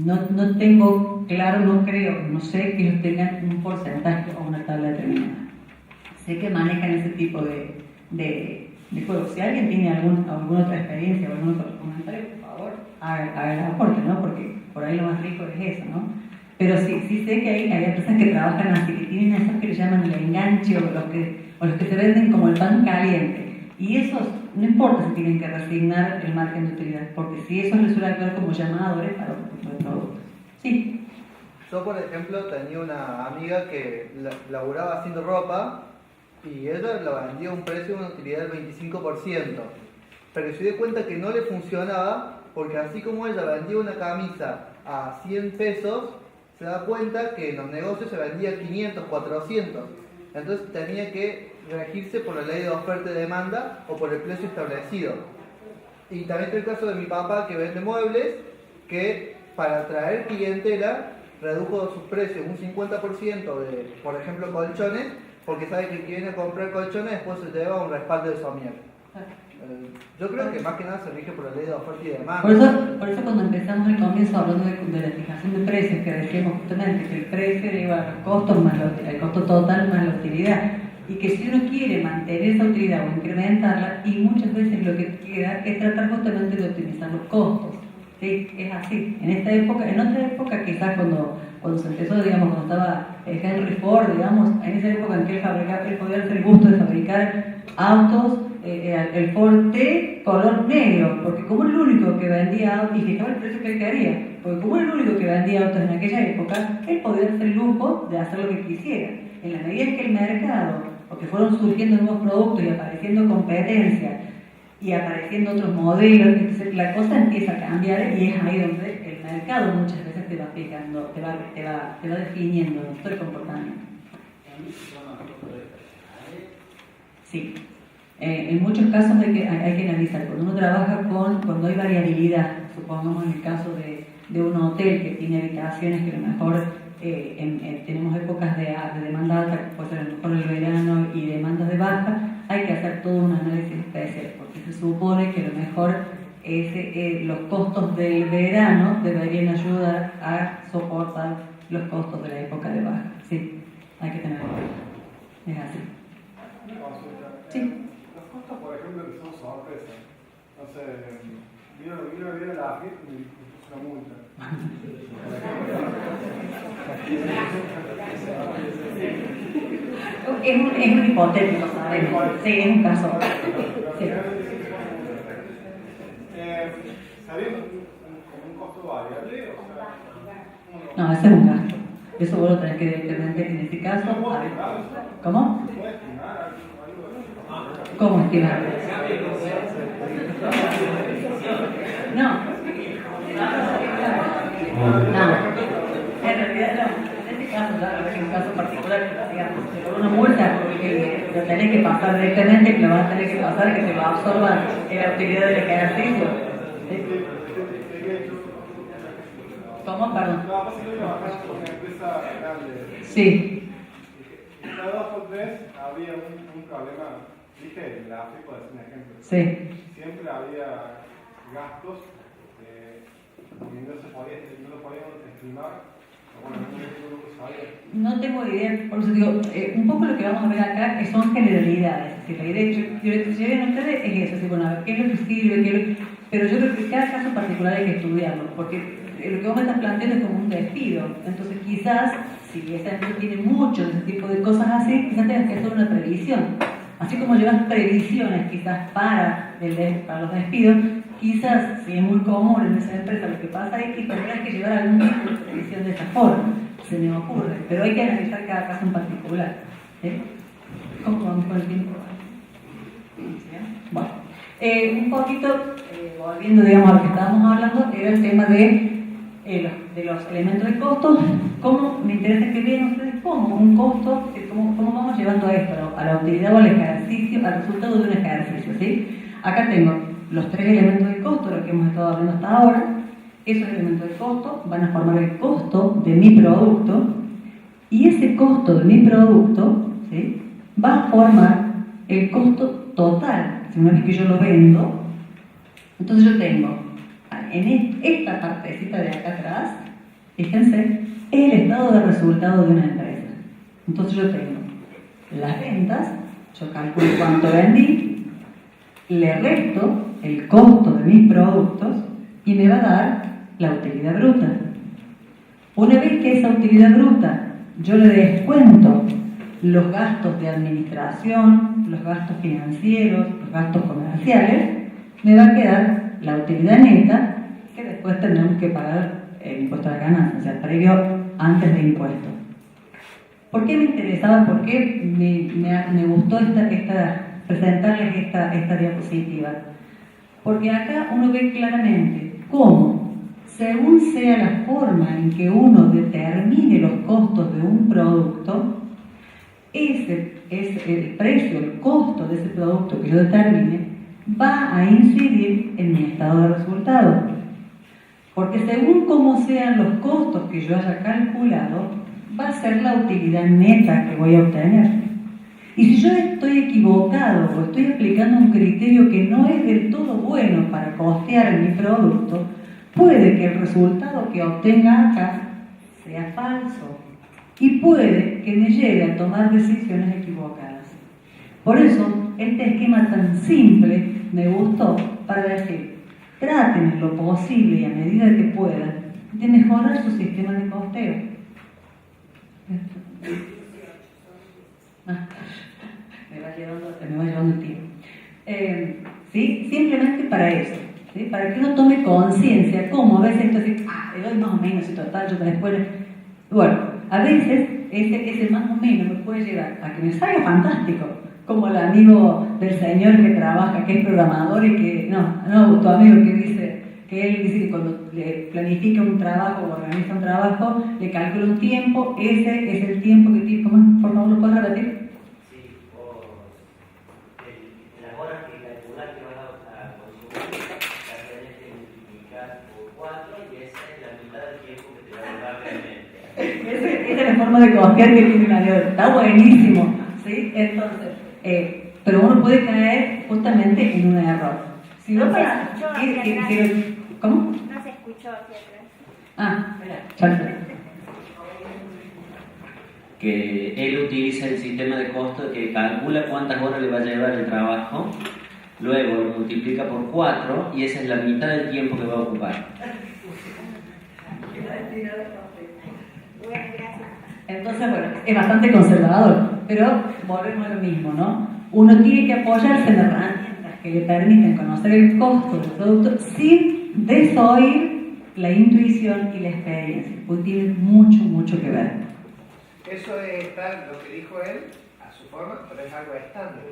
no tengo claro, no sé que ellos tengan un porcentaje o una tabla determinada. Sé que manejan ese tipo de juegos. Si alguien tiene alguna otra experiencia o algún otro comentario, por favor, haga el aporte, ¿no? Porque por ahí lo más rico es eso, ¿no? Pero sí sé que hay empresas que trabajan así, que tienen esos que le llaman el enganche o los que se venden como el pan caliente. Y esos, no importa si tienen que resignar el margen de utilidad, porque si eso les suele actuar como llamadores para otro tipo de productos. Sí. Yo, por ejemplo, tenía una amiga que laburaba haciendo ropa y ella la vendía a un precio de una utilidad del 25%. Pero se dio cuenta que no le funcionaba porque así como ella vendía una camisa a 100 pesos, se da cuenta que en los negocios se vendía a 500, 400. Entonces tenía que regirse por la ley de oferta y demanda o por el precio establecido. Y también está el caso de mi papá, que vende muebles, que para atraer clientela redujo sus precios un 50% de, por ejemplo, colchones, porque sabe que el que viene a comprar colchones después se lleva un respaldo de somier. Yo creo que más que nada se rige por la ley de oferta y demanda. Por eso cuando empezamos al comienzo hablando de la fijación de precios, que decíamos justamente que el precio lleva a los costos más el costo total más la utilidad, y que si uno quiere mantener esa utilidad o incrementarla, y muchas veces lo que queda es tratar justamente de optimizar los costos. ¿Sí? Es así. En esta época, en otra época quizás cuando se empezó, digamos, cuando estaba Henry Ford, digamos, en esa época en que él podía hacer el gusto de fabricar autos, el Ford T color negro, porque como era el único que vendía autos, y fijaba el precio que él quería, porque como era el único que vendía autos en aquella época, él podía hacer el lujo de hacer lo que quisiera. En la medida en que el mercado, porque fueron surgiendo nuevos productos y apareciendo competencia, y apareciendo otros modelos, entonces la cosa empieza a cambiar y es ahí donde el mercado muchas veces te va fijando, te va definiendo todo el comportamiento. Sí. En muchos casos hay que analizar, cuando uno trabaja cuando hay variabilidad, supongamos en el caso de un hotel que tiene habitaciones que a lo mejor tenemos épocas de demanda alta, que puede ser a lo mejor el verano, y demandas de baja, hay que hacer todo un análisis especial, porque se supone que a lo mejor los costos del verano deberían ayudar a soportar los costos de la época de baja. Sí, hay que tenerlo en cuenta. Es así. Una consulta. Sí. Los costos, por ejemplo, que son sorpresa. No sé, vino a ver a la AFIP y me puso una multa. Es un hipotético, ¿sabes? Sí, es un caso. Sí. ¿Sabía como un costo variable? O sea, No, ese es un gasto. Eso vos lo tenés que directamente en este caso. A ver. ¿Cómo? ¿puede estimar algo de eso? ¿Cómo estimar? No. En realidad no. En este caso, claro, es un caso particular, digamos, pero una multa porque lo tenés que pasar directamente, que lo vas a tener que pasar, que te lo absorban en la utilidad del ejercicio. ¿Sí? ¿Cómo? Perdón. No, pasa que trabajaba con una empresa grande. Sí. Y cada 2 por 3 había un problema, dije, en la AFIP, por decir un ejemplo. Sí. Siempre había gastos y no lo podíamos estimar. Bueno, no lo sabía. No tengo idea, por eso digo, un poco lo que vamos a ver acá son generalidades. Es decir, la idea que lleven ustedes es eso, bueno, a ver, qué es lo que sirve, pero yo creo que cada caso particular hay que estudiarlo, porque lo que vos me estás planteando es como un despido. Entonces quizás, si esa empresa tiene mucho de ese tipo de cosas así, quizás tengas que hacer una previsión. Así como llevas previsiones quizás para los despidos, quizás, si es muy común en esa empresa lo que pasa es que tendrás que llevar algún tipo de previsión de esa forma. Se me ocurre, pero hay que analizar cada caso en particular. ¿Cómo vamos con el tiempo? Bueno, un poquito, volviendo digamos, a lo que estábamos hablando, era el tema de los elementos de costo. ¿Cómo me interesa que vean ustedes cómo un costo, cómo vamos llevando esto a la utilidad o al ejercicio, al resultado de un ejercicio? ¿Sí? Acá tengo los 3 elementos de costo, lo que hemos estado hablando hasta ahora. Esos elementos de costo van a formar el costo de mi producto, y ese costo de mi producto, ¿sí?, va a formar el costo total. Una vez que yo lo vendo, entonces yo tengo en esta partecita de acá atrás, fíjense, el estado de resultado de una empresa. Entonces yo tengo las ventas, yo calculo cuánto vendí, le resto el costo de mis productos y me va a dar la utilidad bruta. Una vez que esa utilidad bruta yo le descuento los gastos de administración, los gastos financieros, los gastos comerciales, me va a quedar la utilidad neta, que después tendremos que pagar el impuesto a la ganancia, o sea, previo antes de impuestos. ¿Por qué me interesaba? ¿Por qué me gustó presentarles esta diapositiva? Porque acá uno ve claramente cómo, según sea la forma en que uno determine los costos de un producto, ese es el precio, el costo de ese producto que yo determine, va a incidir en mi estado de resultado. Porque según cómo sean los costos que yo haya calculado, va a ser la utilidad neta que voy a obtener. Y si yo estoy equivocado o estoy aplicando un criterio que no es del todo bueno para costear mi producto, puede que el resultado que obtenga acá sea falso y puede que me lleve a tomar decisiones equivocadas. Por eso, este esquema tan simple me gustó para decir, traten en lo posible y a medida que puedan de mejorar su sistema de costeo. Me va llevando el tiempo. ¿Sí? Simplemente para eso, ¿sí? Para que uno tome conciencia, como a veces esto así, le doy más o menos y total, yo después. Bueno, a veces ese más o menos me puede llevar a que me salga fantástico, como el amigo del señor que trabaja, que es programador y que, no, tu amigo que dice, que él dice que cuando le planifica un trabajo o organiza un trabajo, le calcula un tiempo, ese es el tiempo que tiene. ¿Cómo? Por favor, ¿lo puedes repetir? Sí, las horas que calcular que van a consumir, las tenés que multiplicar por 4 y esa es la mitad del tiempo que te va a durar realmente. esta es la forma de costear que tiene la deuda. Está buenísimo, ¿sí? Entonces, pero uno puede caer justamente en un error. Si No uno se para... escuchó hacia atrás. ¿Cómo? No se escuchó hacia atrás. Ah, espera. Que él utiliza el sistema de costo que calcula cuántas horas le va a llevar el trabajo, luego lo multiplica por 4 y esa es la mitad del tiempo que va a ocupar. Bueno, gracias. Entonces, bueno, es bastante conservador, pero volvemos a lo mismo, ¿no? Uno tiene que apoyarse en herramientas que le permiten conocer el costo del producto sin desoír la intuición y la experiencia, porque tiene mucho que ver. Eso es tal, lo que dijo él, a su forma, pero es algo estándar.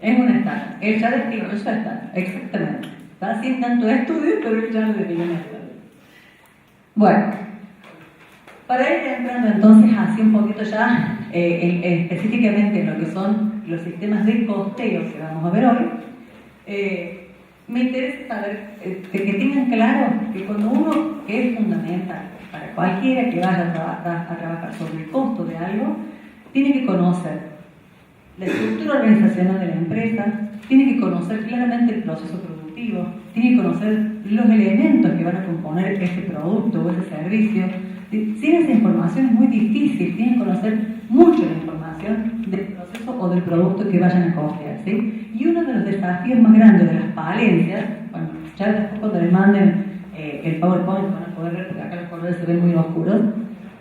Es un estándar. Él ya definió eso estándar, exactamente. Está sin tanto estudio, pero él ya lo definió en estándar. Bueno, para ir entrando entonces así un poquito ya específicamente en lo que son los sistemas de costeo que vamos a ver hoy, me interesa saber que tengan claro que cuando uno, que es fundamental para cualquiera que vaya a trabajar sobre el costo de algo, tiene que conocer la estructura organizacional de la empresa, tiene que conocer claramente el proceso productivo, tiene que conocer los elementos que van a componer ese producto o ese servicio. Sin esa información es muy difícil, tienen que conocer mucho la información del proceso o del producto que vayan a costear, ¿sí? Y uno de los desafíos más grandes de las falencias, bueno, ya después cuando les manden el PowerPoint van a poder ver, porque acá los colores se ven muy oscuros,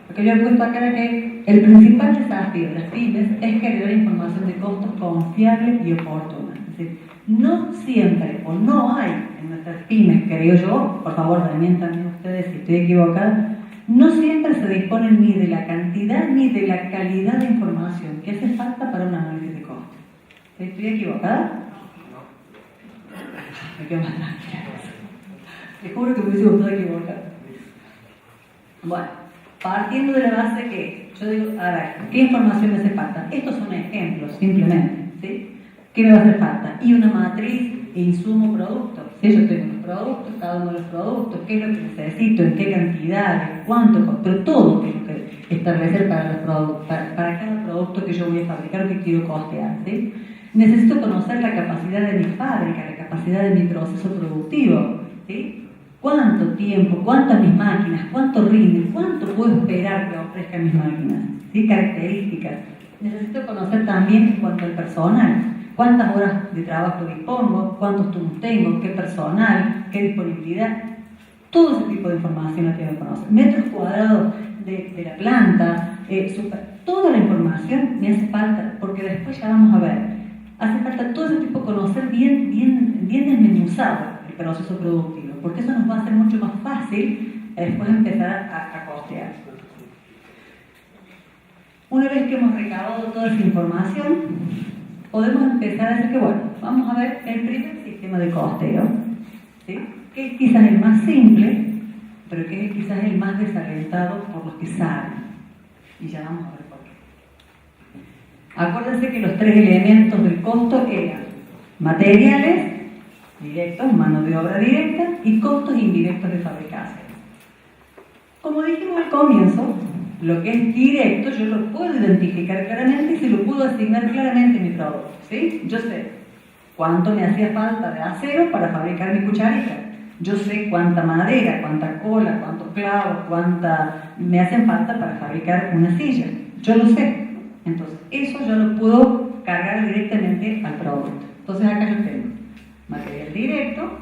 porque yo he puesto acá que el principal desafío de las pymes es generar información de costos confiable y oportuna. Es decir, no siempre o no hay en nuestras pymes, creo yo, por favor también ustedes si estoy equivocada, no siempre se disponen ni de la cantidad ni de la calidad de información que hace falta para un análisis de costos. ¿Estoy equivocada? Me quedo más tranquila. Te juro que me hubiese gustado equivocar. Bueno, partiendo de la base que yo digo, a ver, ¿qué información me hace falta? Estos son ejemplos, simplemente, ¿sí? ¿Qué me va a hacer falta? Y una matriz, insumo, producto. Si yo tengo los productos, cada uno de los productos, qué es lo que necesito, en qué cantidades, cuánto, pero todo tengo que establecer para los productos, para cada producto que yo voy a fabricar o que quiero costear, ¿sí? Necesito conocer la capacidad de mi fábrica, la capacidad de mi proceso productivo, ¿sí? ¿Cuánto tiempo, cuántas mis máquinas, cuánto rinden, cuánto puedo esperar que ofrezcan mis máquinas? ¿Sí? Características. Necesito conocer también en cuanto al personal. ¿Cuántas horas de trabajo dispongo? ¿Cuántos turnos tengo? ¿Qué personal? ¿Qué disponibilidad? Todo ese tipo de información la tengo que conocer. Metros cuadrados de la planta, toda la información me hace falta, porque después ya vamos a ver. Hace falta todo ese tipo, conocer bien desmenuzado el proceso productivo, porque eso nos va a hacer mucho más fácil después empezar a costear. Una vez que hemos recabado toda esa información, podemos empezar a decir que, bueno, vamos a ver el primer sistema de costeo, ¿sí? Que es quizás el más simple, pero que es quizás el más desalentado por los que saben. Y ya vamos a ver por qué. Acuérdense que los tres elementos del costo eran materiales directos, mano de obra directa, y costos indirectos de fabricación. Como dijimos al comienzo, lo que es directo yo lo puedo identificar claramente y se lo puedo asignar claramente a mi producto, ¿sí? Yo sé cuánto me hacía falta de acero para fabricar mi cucharita. Yo sé cuánta madera, cuánta cola, cuántos clavos, cuánta me hacen falta para fabricar una silla. Yo lo sé. Entonces, eso yo lo puedo cargar directamente al producto. Entonces, acá yo tengo material directo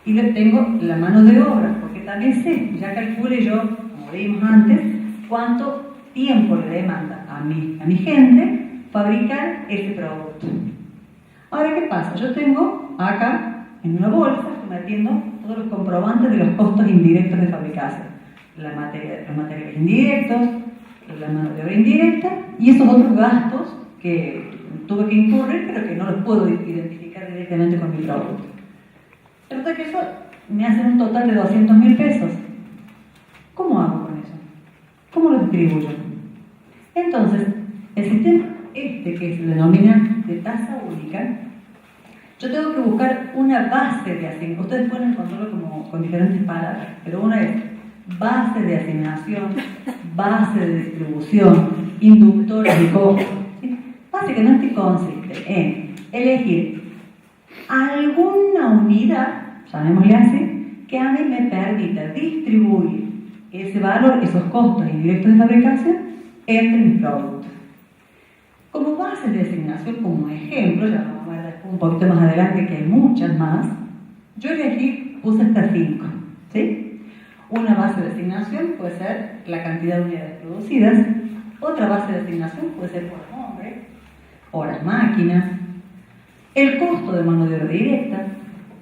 y le tengo la mano de obra, porque también sé, ya calculé yo, como vimos antes, cuánto tiempo le demanda a mi gente fabricar ese producto. Ahora, ¿qué pasa? Yo tengo acá en una bolsa, estoy metiendo todos los comprobantes de los costos indirectos de fabricación. Los materiales indirectos, la mano de obra indirecta y esos otros gastos que tuve que incurrir, pero que no los puedo identificar directamente con mi producto. Resulta que eso me hace un total de 200.000 pesos. ¿Cómo hago con eso? ¿Cómo lo distribuyo? Entonces, el sistema que se denomina de tasa única, yo tengo que buscar una base de asignación. Ustedes pueden encontrarlo como con diferentes palabras, pero una es base de asignación, base de distribución, inductores de costos. ¿Sí? Básicamente consiste en elegir alguna unidad, llamémosle así, que a mí me permita distribuir ese valor, esos costos indirectos de fabricación entre mis productos. Como base de asignación, como ejemplo, ya vamos a ver después un poquito más adelante que hay muchas más, yo puse estas 5, ¿sí? Una base de asignación puede ser la cantidad de unidades producidas, otra base de asignación puede ser por hombre, horas máquina, el costo de mano de obra directa,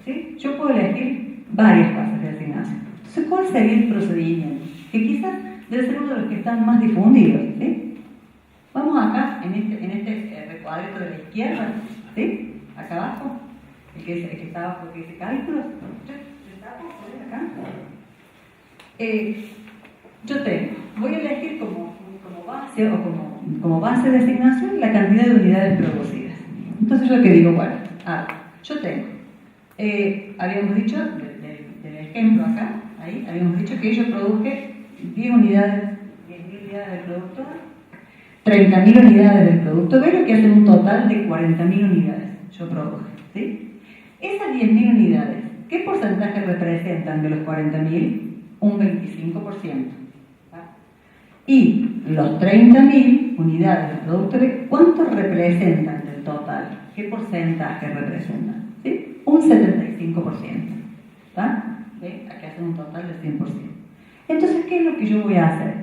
¿sí? Yo puedo elegir varias bases de asignación. Entonces, ¿cuál sería el procedimiento? Que quizás debe ser uno de los que están más difundidos, ¿sí? Vamos acá, en este recuadrito de la izquierda, ¿sí? Acá abajo, el que está abajo, que dice cálculos. Acá. Voy a elegir como base o como base de asignación la cantidad de unidades producidas. Entonces, yo que digo, bueno, yo tengo, habíamos dicho, del ejemplo acá, ahí, habíamos dicho que yo produje 10.000 unidades del producto A, 30.000 unidades del producto B, lo que hace un total de 40.000 unidades yo produje, ¿sí? Esas 10.000 unidades, ¿qué porcentaje representan de los 40.000? Un 25%. ¿Va? Y los 30.000 unidades del producto B, ¿cuánto representan del total? ¿Qué porcentaje representan? ¿Sí? Un 75%. ¿Va? ¿Ve? Aquí hacen un total de 100%. Entonces, ¿qué es lo que yo voy a hacer?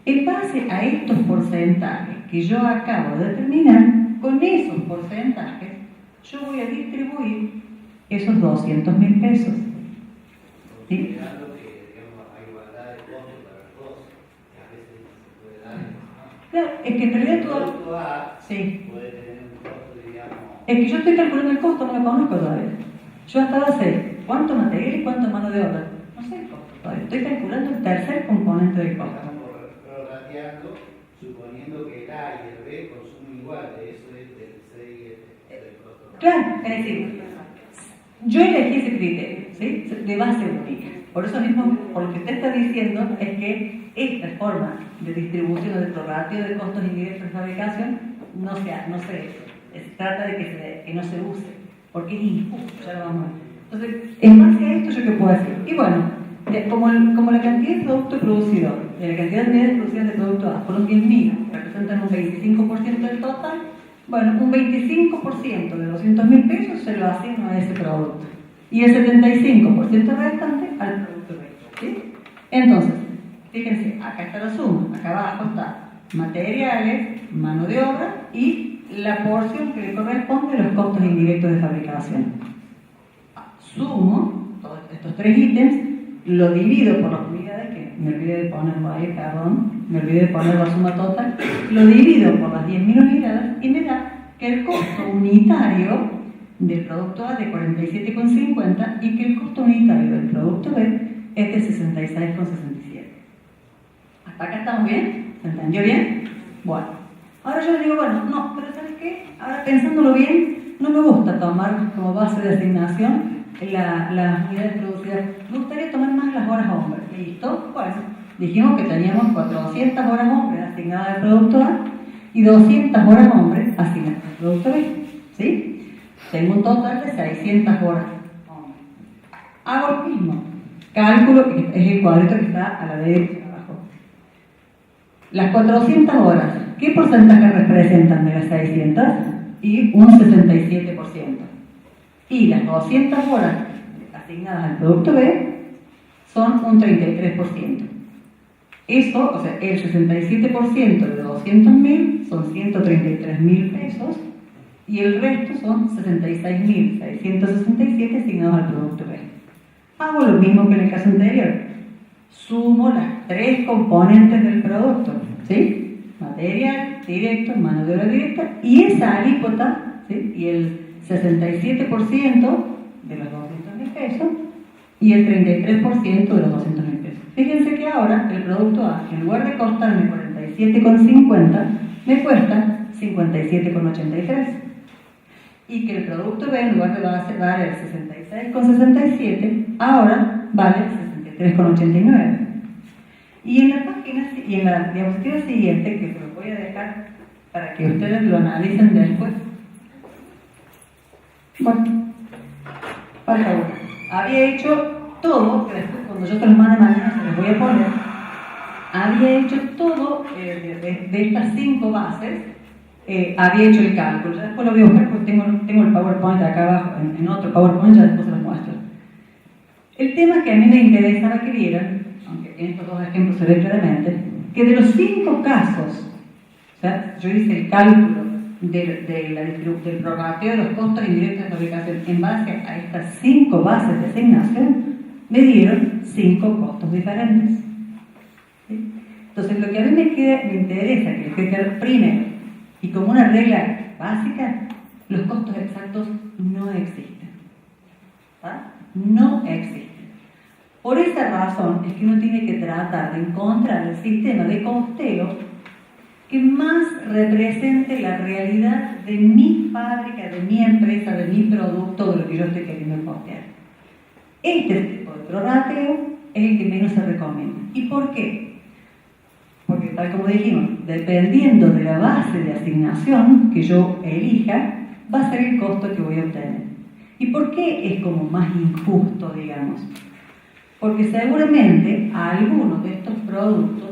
En base a estos porcentajes que yo acabo de determinar, con esos porcentajes, yo voy a distribuir esos 200.000 pesos. ¿Sí? Claro, es que en realidad todo... Sí. Es que yo estoy calculando el costo, no lo conozco todavía. Yo hasta ahora sé cuánto material y cuánto mano de obra. No sé el costo todavía. Estoy calculando el tercer componente del costo. Prorrateando, suponiendo que el A y el B consumen igual, eso es del C y del costo. Claro, es decir, yo elegí ese criterio, ¿sí? De base única. Por eso mismo, por lo que usted está diciendo, es que esta forma de distribución o de prorrateo de costos indirectos de fabricación no se trata de que no se use, porque es injusto, ya lo vamos a ver. Entonces, en base a esto, ¿yo qué puedo hacer? Y bueno, como la cantidad de producto producido, de la cantidad de unidades producidas de producto A fueron 10.000, representan un 25% del total, bueno, un 25% de 200.000 pesos se lo asigno a ese producto. Y el 75% restante al producto B. ¿Sí? Entonces, fíjense, acá está la suma, acá abajo está materiales, mano de obra y la porción que le corresponde a los costos indirectos de fabricación. Sumo todos estos 3 ítems, lo divido por las unidades, que me olvidé de ponerlo ahí, perdón, me olvidé de poner la suma total, lo divido por las 10.000 unidades y me da que el costo unitario del producto A de 47,50 y que el costo unitario del producto B es de 66,67. ¿Hasta acá estamos bien? ¿Se entendió bien? Bueno, ahora yo digo, bueno, no, pero ¿sabes qué? Ahora pensándolo bien, no me gusta tomar como base de asignación las unidades producidas. Me gustaría tomar más las horas hombres. ¿Listo? Bueno, dijimos que teníamos 400 horas hombres asignadas al producto A y 200 horas hombres asignadas al producto B. ¿Sí? Tengo un total de 600 horas hombres. Hago lo mismo. Cálculo, que es el cuadrito que está a la derecha abajo. Las 400 horas, ¿qué porcentaje representan de las 600? Y un 67%. Y las 200 horas asignadas al producto B son un 33%. Esto, o sea, el 67% de 200.000 son 133.000 pesos y el resto son 66.667 asignados al producto B. Hago lo mismo que en el caso anterior. Sumo las 3 componentes del producto, ¿sí? Material, directo, mano de obra directa y esa alícuota, ¿sí? Y el 67% de los 200.000 pesos y el 33% de los 200.000 pesos. Fíjense que ahora el producto A, en lugar de costarme 47,50, me cuesta 57,83. Y que el producto B, en lugar de valer 66,67, ahora vale 63,89. Y en la página, y en la diapositiva siguiente, que se los voy a dejar para que ustedes lo analicen después. Bueno, falta una. Había hecho todo, que después cuando yo se los mande mañana se los voy a poner. Había hecho todo de estas 5 bases, había hecho el cálculo. Ya después lo voy a buscar porque tengo el PowerPoint acá abajo, en otro PowerPoint, ya después se los muestro. El tema que a mí me interesaba que vieran, aunque en estos 2 ejemplos se ve claramente, que de los 5 casos, o sea, yo hice el cálculo del prorrateo de los costos indirectos de fabricación en base a estas 5 bases de asignación, me dieron 5 costos diferentes. ¿Sí? Entonces, lo que a mí me interesa que quede primero, y como una regla básica, los costos exactos no existen. ¿Ah? No existen. Por esa razón es que uno tiene que tratar de encontrar el sistema de costeo que más represente la realidad de mi fábrica, de mi empresa, de mi producto, de lo que yo estoy queriendo costear. Este tipo de prorrateo es el que menos se recomienda. ¿Y por qué? Porque tal como dijimos, dependiendo de la base de asignación que yo elija, va a ser el costo que voy a obtener. ¿Y por qué es como más injusto, digamos? Porque seguramente a alguno de estos productos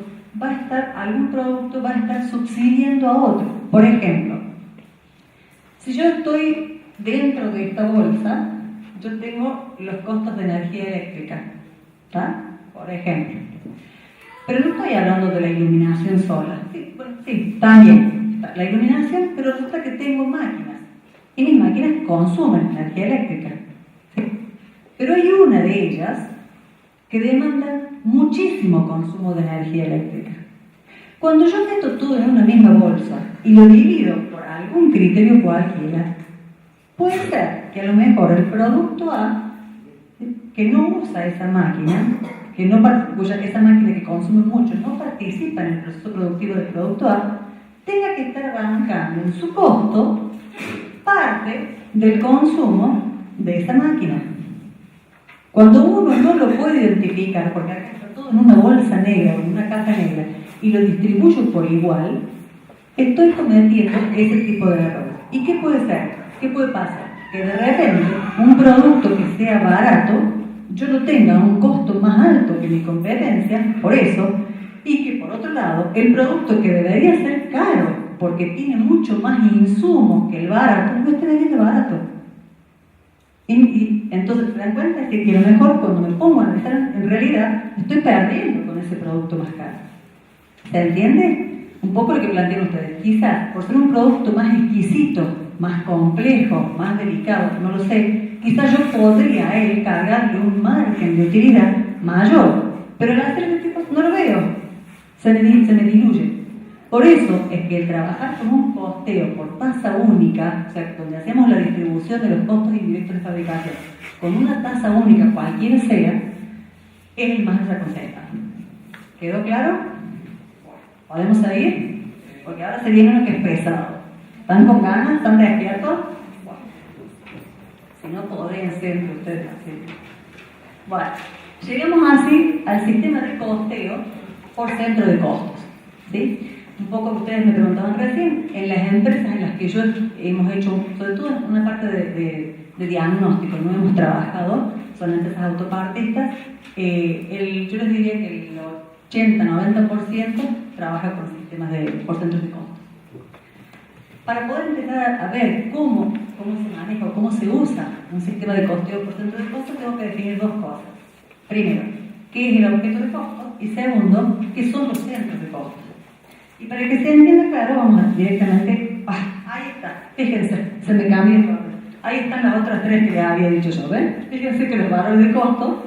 algún producto va a estar subsidiando a otro. Por ejemplo, si yo estoy dentro de esta bolsa, yo tengo los costos de energía eléctrica, ¿tá? Por ejemplo. Pero no estoy hablando de la iluminación sola. Sí, bueno, sí, también la iluminación, pero resulta que tengo máquinas. Y mis máquinas consumen energía eléctrica. ¿Sí? Pero hay una de ellas que demanda muchísimo consumo de energía eléctrica. Cuando yo meto todo en una misma bolsa y lo divido por algún criterio cualquiera, puede ser que a lo mejor el producto A, que no usa esa máquina, esa máquina que consume mucho no participa en el proceso productivo del producto A, tenga que estar arrancando en su costo parte del consumo de esa máquina. Cuando uno no lo puede identificar, porque acá está todo en una bolsa negra o en una caja negra, y lo distribuyo por igual, estoy cometiendo ese tipo de errores. ¿Y qué puede ser? ¿Qué puede pasar? Que de repente un producto que sea barato, yo lo tenga a un costo más alto que mi competencia, por eso, y que por otro lado, el producto que debería ser caro, porque tiene mucho más insumos que el barato, no esté vendiendo barato. Y entonces se dan cuenta que a lo mejor cuando me pongo a analizar, en realidad estoy perdiendo con ese producto más caro. ¿Se entiende? Un poco lo que plantean ustedes. Quizás por ser un producto más exquisito, más complejo, más delicado, no lo sé, quizás yo podría a él cargarle un margen de utilidad mayor, pero al hacer este tipo no lo veo, se me diluye. Por eso es que el trabajar con un costeo por tasa única, o sea, donde hacemos la distribución de los costos indirectos de fabricación, con una tasa única, cualquiera sea, es el más aconsejable. ¿Quedó claro? ¿Podemos seguir? Porque ahora se viene lo que es pesado. ¿Están con ganas? ¿Están despiertos? Bueno, si no, podrían ser entre ustedes así. Bueno, llegamos así al sistema de costeo por centro de costos. ¿Sí? Un poco que ustedes me preguntaban recién, en las empresas en las que yo hemos hecho, sobre todo en una parte de diagnóstico, no hemos trabajado, son empresas autopartistas, yo les diría que el 80-90% trabaja con sistemas por centros de costos. Para poder empezar a ver cómo se maneja o cómo se usa un sistema de costeo por centro de costos, tengo que definir 2 cosas. Primero, ¿qué es el objeto de costo? Y segundo, ¿qué son los centros de costos? Y para que se entienda claro, vamos directamente. Ahí está, fíjense, se me cambió el orden. Ahí están las otras 3 que les había dicho yo, ¿ven? Fíjense que los valores de costo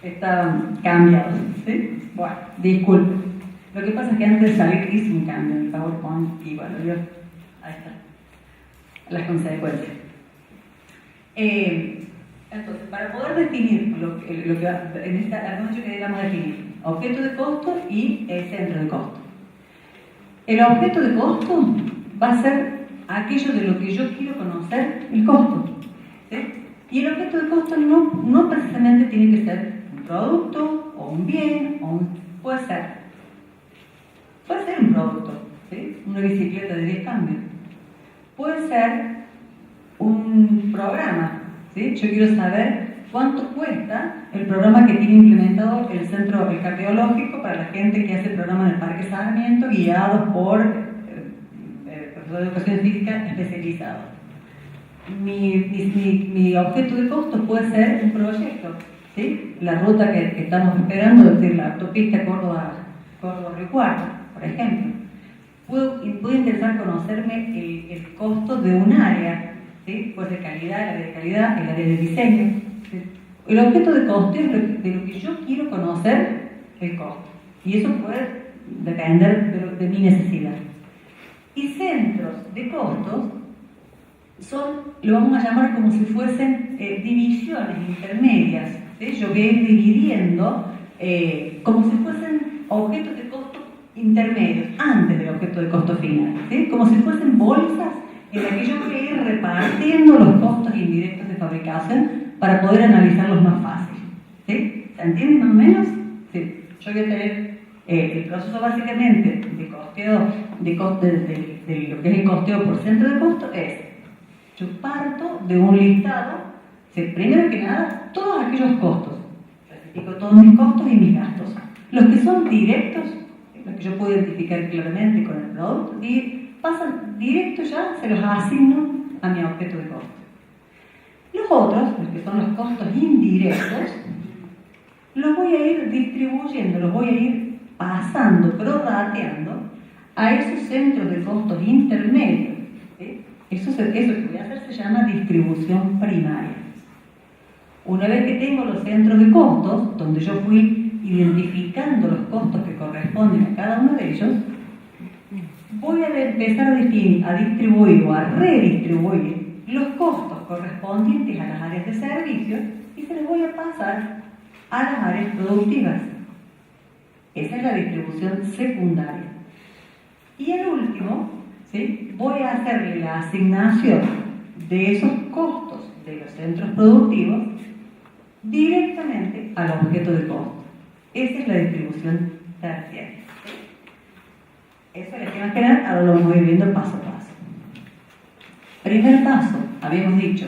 están cambiados, ¿sí? Bueno, disculpen. Lo que pasa es que antes de salir hice un cambio en el PowerPoint y bueno, ahí está, las consecuencias. Entonces, para poder definir lo que en esta noche queríamos definir, objeto de costo y centro de costo. El objeto de costo va a ser aquello de lo que yo quiero conocer el costo. ¿Sí? Y el objeto de costo no precisamente tiene que ser un producto o un bien, puede ser un producto, ¿sí? Una bicicleta de 10 cambios. Puede ser un programa, ¿sí? Yo quiero saber cuánto cuesta el programa que tiene implementado el centro cardiológico para la gente que hace el programa en el Parque Sarmiento, guiados por profesor de educación física especializado. Mi objeto de costo puede ser un proyecto, ¿sí? La ruta que estamos esperando, es decir, la autopista Córdoba-Río Cuarto, por ejemplo. Puede interesar conocerme el costo de un área, ¿sí? Pues de calidad, el área de calidad, el área de diseño. ¿Sí? El objeto de costo es de lo que yo quiero conocer el costo. Y eso puede depender de mi necesidad. Y centros de costos lo vamos a llamar como si fuesen divisiones intermedias. ¿Sí? Yo voy a ir dividiendo como si fuesen objetos de costo intermedios, antes del objeto de costo final. ¿Sí? Como si fuesen bolsas en las que yo voy a ir repartiendo los costos indirectos de fabricación para poder analizarlos más fácil. ¿Sí? ¿Se entiende más o menos? Sí. Yo voy a tener el proceso básicamente de costeo, de lo que es el costeo por centro de costo es, yo parto de un listado, primero que nada, todos aquellos costos, clasifico todos mis costos y mis gastos. Los que son directos, los que yo puedo identificar claramente con el producto, y pasan directos ya, se los asigno a mi objeto de costo. Los otros, los que son los costos indirectos, los voy a ir distribuyendo, los voy a ir pasando, prorrateando a esos centros de costos intermedios. ¿Sí? Eso que voy a hacer se llama distribución primaria. Una vez que tengo los centros de costos, donde yo fui identificando los costos que corresponden a cada uno de ellos, voy a empezar a distribuir o a redistribuir los costos correspondientes a las áreas de servicio y se les voy a pasar a las áreas productivas. Esa es la distribución secundaria. Y el último, ¿sí? Voy a hacerle la asignación de esos costos de los centros productivos directamente al objeto de costo. Esa es la distribución terciaria. Eso es el esquema general, ahora lo vamos a ir viendo paso a paso. Primer paso, habíamos dicho,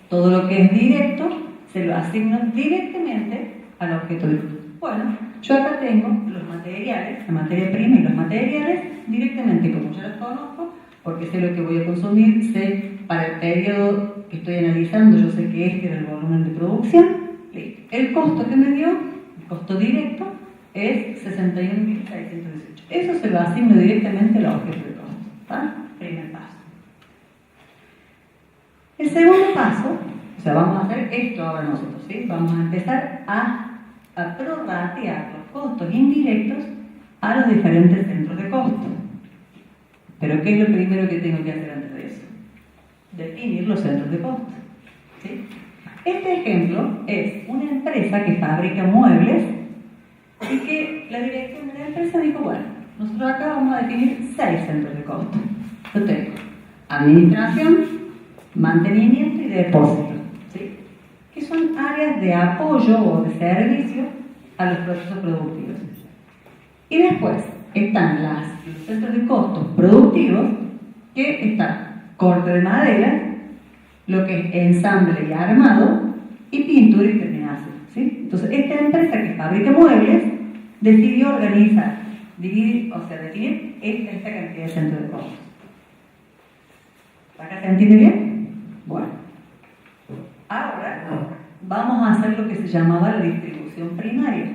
todo lo que es directo se lo asigno directamente al objeto de costo. Bueno, yo acá tengo los materiales, la materia prima y los materiales directamente, como ya los conozco, porque sé lo que voy a consumir, sé para el periodo que estoy analizando, yo sé que este era el volumen de producción. Listo. El costo que me dio, el costo directo, es 61.618. Eso se lo asigno directamente al objeto de costo. ¿Vale? Primer paso. El segundo paso, o sea, vamos a hacer esto ahora nosotros, ¿sí? Vamos a empezar a prorratear los costos indirectos a los diferentes centros de costo. Pero ¿qué es lo primero que tengo que hacer antes de eso? Definir los centros de costo. ¿Sí? Este ejemplo es una empresa que fabrica muebles y que la dirección de la empresa dijo, bueno, nosotros acá vamos a definir 6 centros de costo. Yo tengo administración, mantenimiento y depósito, ¿sí? Que son áreas de apoyo o de servicio a los procesos productivos. Y después están los centros de costos productivos, que están corte de madera, lo que es ensamble y armado, y pintura y terminación, ¿sí? Entonces, esta empresa que fabrica muebles decidió organizar, definir esta cantidad de centros de costos. ¿Acá se entiende bien? Bueno, ahora vamos a hacer lo que se llamaba la distribución primaria.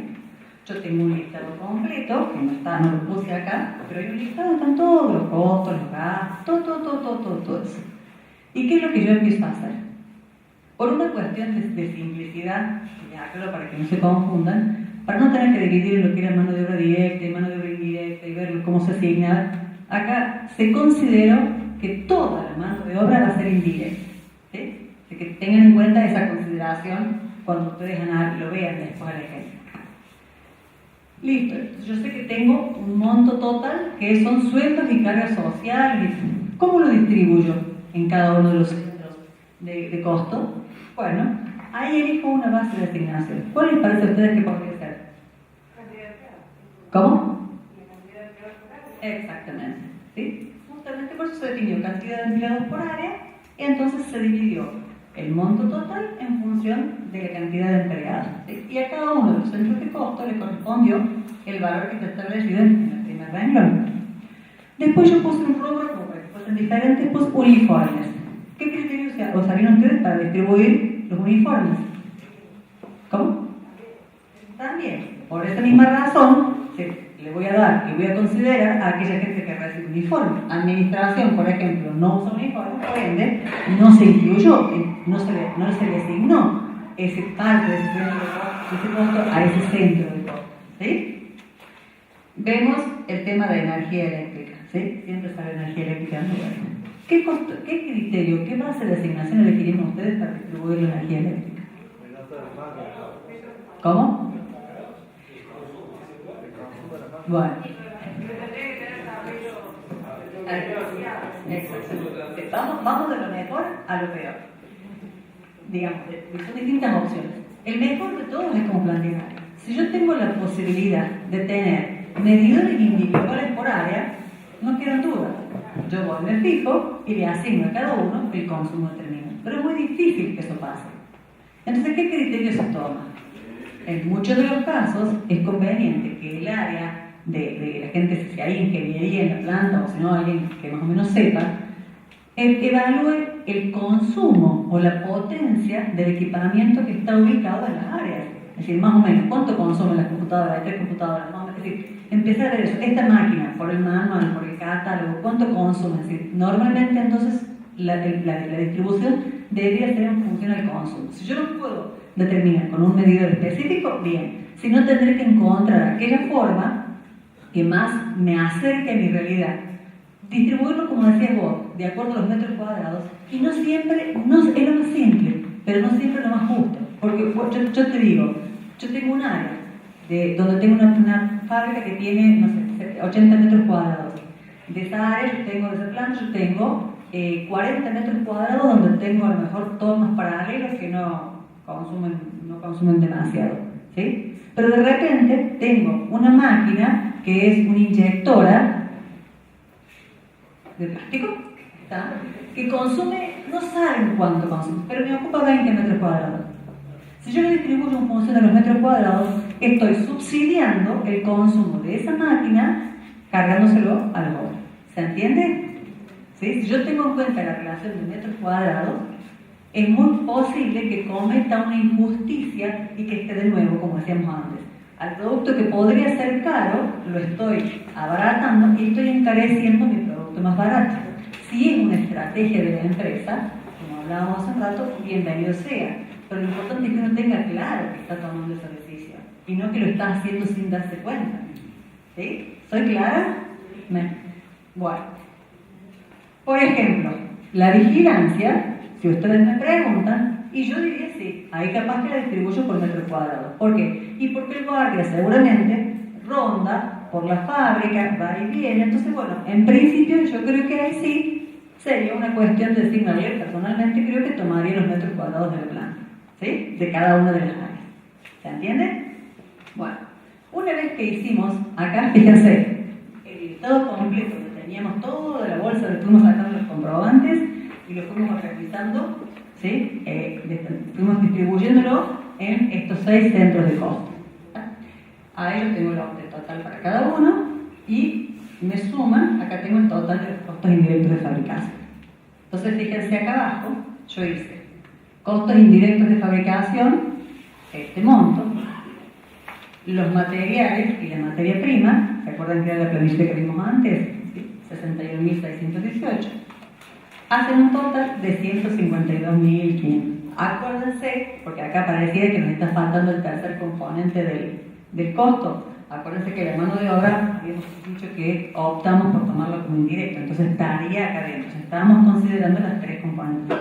Yo tengo un listado completo, que no lo puse acá, pero hay un listado, están todos los costos, los gastos, todo eso. ¿Y qué es lo que yo empiezo a hacer? Por una cuestión de simplicidad, y aclaro para que no se confundan, para no tener que dividir en lo que era mano de obra directa y mano de obra indirecta y ver cómo se asigna, acá se consideró que toda la mano de obra va a ser indirecta. ¿Sí? Así que tengan en cuenta esa consideración cuando ustedes lo vean después al ejemplo. Listo, yo sé que tengo un monto total que son sueldos y cargas sociales. ¿Cómo lo distribuyo en cada uno de los centros de costo? Bueno, ahí elijo una base de asignación. ¿Cuál les parece a ustedes que podría ser? ¿Cómo? Exactamente. ¿Sí? Justamente por eso se definió cantidad de empleados por área y entonces se dividió el monto total en función de la cantidad de empleados. ¿Sí? Y a cada uno de los centros de costo le correspondió el valor que está establecido en el primer renglón. Después yo puse un rubro como para que fuesen diferentes, pues uniformes. ¿Qué criterios usarían ustedes para distribuir los uniformes? ¿Cómo? También, por esa misma razón, le voy a dar y voy a considerar a aquella gente que recibe uniforme. Administración, por ejemplo, no usa uniforme, por ende, no se incluyó, no se le asignó ese parte de ese costo a ese centro de costo. ¿Sí? Vemos el tema de energía eléctrica. ¿Sí? Siempre sale energía eléctrica en lugar. ¿Qué costo, qué criterio, qué base de asignación elegirían ustedes para distribuir la energía eléctrica? ¿Cómo? Bueno. Vamos de lo mejor a lo peor. Digamos, son distintas opciones. El mejor de todos es como plantear. Si yo tengo la posibilidad de tener medidores individuales por área, no queda duda. Yo voy, me fijo y le asigno a cada uno el consumo determinado. Pero es muy difícil que eso pase. Entonces, ¿qué criterio se toma? En muchos de los casos es conveniente que el área de la gente, si hay ingeniería en la planta o si no alguien que más o menos sepa, evalúe el consumo o la potencia del equipamiento que está ubicado en las áreas. Es decir, más o menos, ¿cuánto consumen las computadoras? Hay 3 computadoras, más o menos. Es decir, empezar a ver eso. Esta máquina, por el manual, por el catálogo, ¿cuánto consume? Es decir, normalmente entonces la distribución debería ser en función al consumo. Si yo no puedo determinar con un medidor específico, bien. Si no, tendré que encontrar aquella forma que más me acerque a mi realidad. Distribuirlo, como decías vos, de acuerdo a los metros cuadrados, y no siempre, es lo más simple, pero no siempre lo más justo. Porque yo te digo, yo tengo un área donde tengo una fábrica que tiene, no sé, 80 metros cuadrados. De esa área yo tengo 40 metros cuadrados donde tengo a lo mejor tomas paralelas que no consumen demasiado. ¿Sí? Pero de repente tengo una máquina que es una inyectora de plástico, ¿está? Que consume, no saben cuánto consume, pero me ocupa 20 metros cuadrados. Si yo lo distribuyo en función de los metros cuadrados, estoy subsidiando el consumo de esa máquina cargándoselo a los otros. ¿Se entiende? ¿Sí? Si yo tengo en cuenta la relación de metros cuadrados, es muy posible que cometa una injusticia y que esté de nuevo, como decíamos antes. Al producto que podría ser caro, lo estoy abaratando y estoy encareciendo mi producto más barato. Si es una estrategia de la empresa, como hablábamos hace un rato, bienvenido sea. Pero lo importante es que uno tenga claro que está tomando esa decisión y no que lo está haciendo sin darse cuenta. ¿Sí? ¿Soy clara? Bueno. Por ejemplo, la vigilancia, si ustedes me preguntan, y yo diría sí, ahí capaz que la distribuyo por metro cuadrado. ¿Por qué? Y porque el guardia seguramente ronda por la fábrica, va y viene. Entonces, bueno, en principio yo creo que ahí sí sería una cuestión de asignarle. Personalmente creo que tomaría los metros cuadrados de la planta, ¿sí? De cada una de las áreas. ¿Se entiende? Bueno, una vez que hicimos, acá fíjense, el listado completo, que teníamos todo de la bolsa, le fuimos sacando los comprobantes y lo fuimos revisando, ¿sí? Fuimos distribuyéndolo en estos 6 centros de costo. Ahí yo tengo el orden total para cada uno y me suman, acá tengo el total de los costos indirectos de fabricación. Entonces fíjense acá abajo, yo hice costos indirectos de fabricación, este monto, los materiales y la materia prima, ¿se acuerdan que era la planilla que vimos antes? ¿Sí? 61.618, hacen un total de 152.500. Acuérdense, porque acá parecía que nos está faltando el tercer componente del costo. Acuérdense que la mano de obra habíamos dicho que optamos por tomarlo como indirecto, entonces estaría acá adentro. Estábamos considerando las 3 componentes.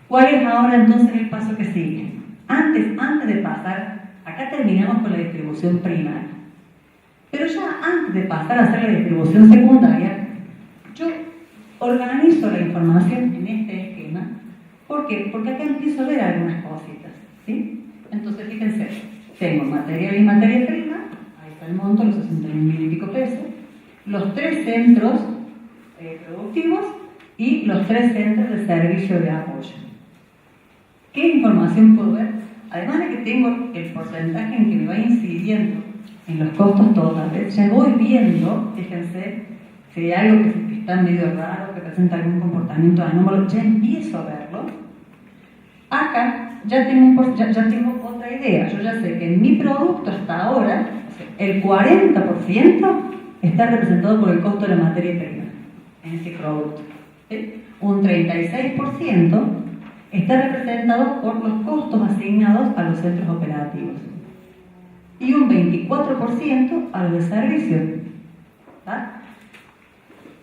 ¿Cuál es ahora entonces el paso que sigue? Antes de pasar, acá terminamos con la distribución primaria. Pero ya antes de pasar a hacer la distribución secundaria, yo organizo la información en este esquema. ¿Por qué? Porque acá empiezo a ver algunas cositas, ¿sí? Entonces, fíjense, tengo material y materia prima, ahí hasta el monto, los 61.000 y pico pesos, los 3 centros productivos y los 3 centros de servicio de apoyo. ¿Qué información puedo ver? Además de que tengo el porcentaje en que me va incidiendo en los costos totales, ya voy viendo, fíjense, si hay algo que está medio raro, que presenta algún comportamiento anómalo, ya empiezo a verlo. Acá ya tengo otra idea. Yo ya sé que en mi producto hasta ahora, el 40% está representado por el costo de la materia prima en este producto. ¿Sí? Un 36% está representado por los costos asignados a los centros operativos y un 24% a los de servicio. ¿Tá?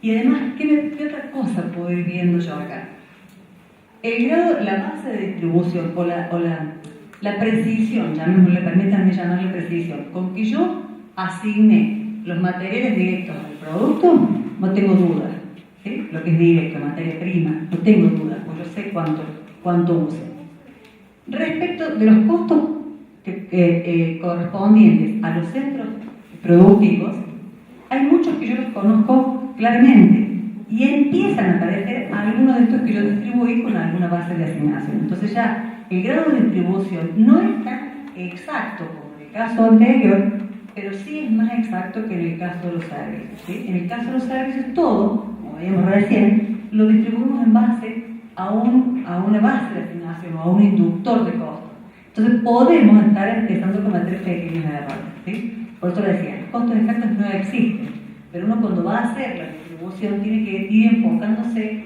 Y además, ¿qué otra cosa puedo ir viendo yo acá? El grado, la base de distribución o la precisión, permítanme llamarle precisión, con que yo asigné los materiales directos al producto, no tengo dudas. ¿Sí? Lo que es directo, materia prima, no tengo dudas, pues yo sé cuánto use. Respecto de los costos correspondientes a los centros productivos, hay muchos que yo los conozco claramente y empiezan a aparecer algunos de estos que yo distribuí con alguna base de asignación. Entonces ya el grado de distribución no es tan exacto como en el caso anterior, pero sí es más exacto que en el caso de los servicios. ¿Sí? En el caso de los servicios todo, como veíamos recién, lo distribuimos en base a una base de asignación o a un inductor de costos. Entonces podemos estar empezando a cometer pequeños errores. ¿Sí? Por eso decía, los costos exactos no existen, pero uno cuando va a hacer la distribución tiene que ir enfocándose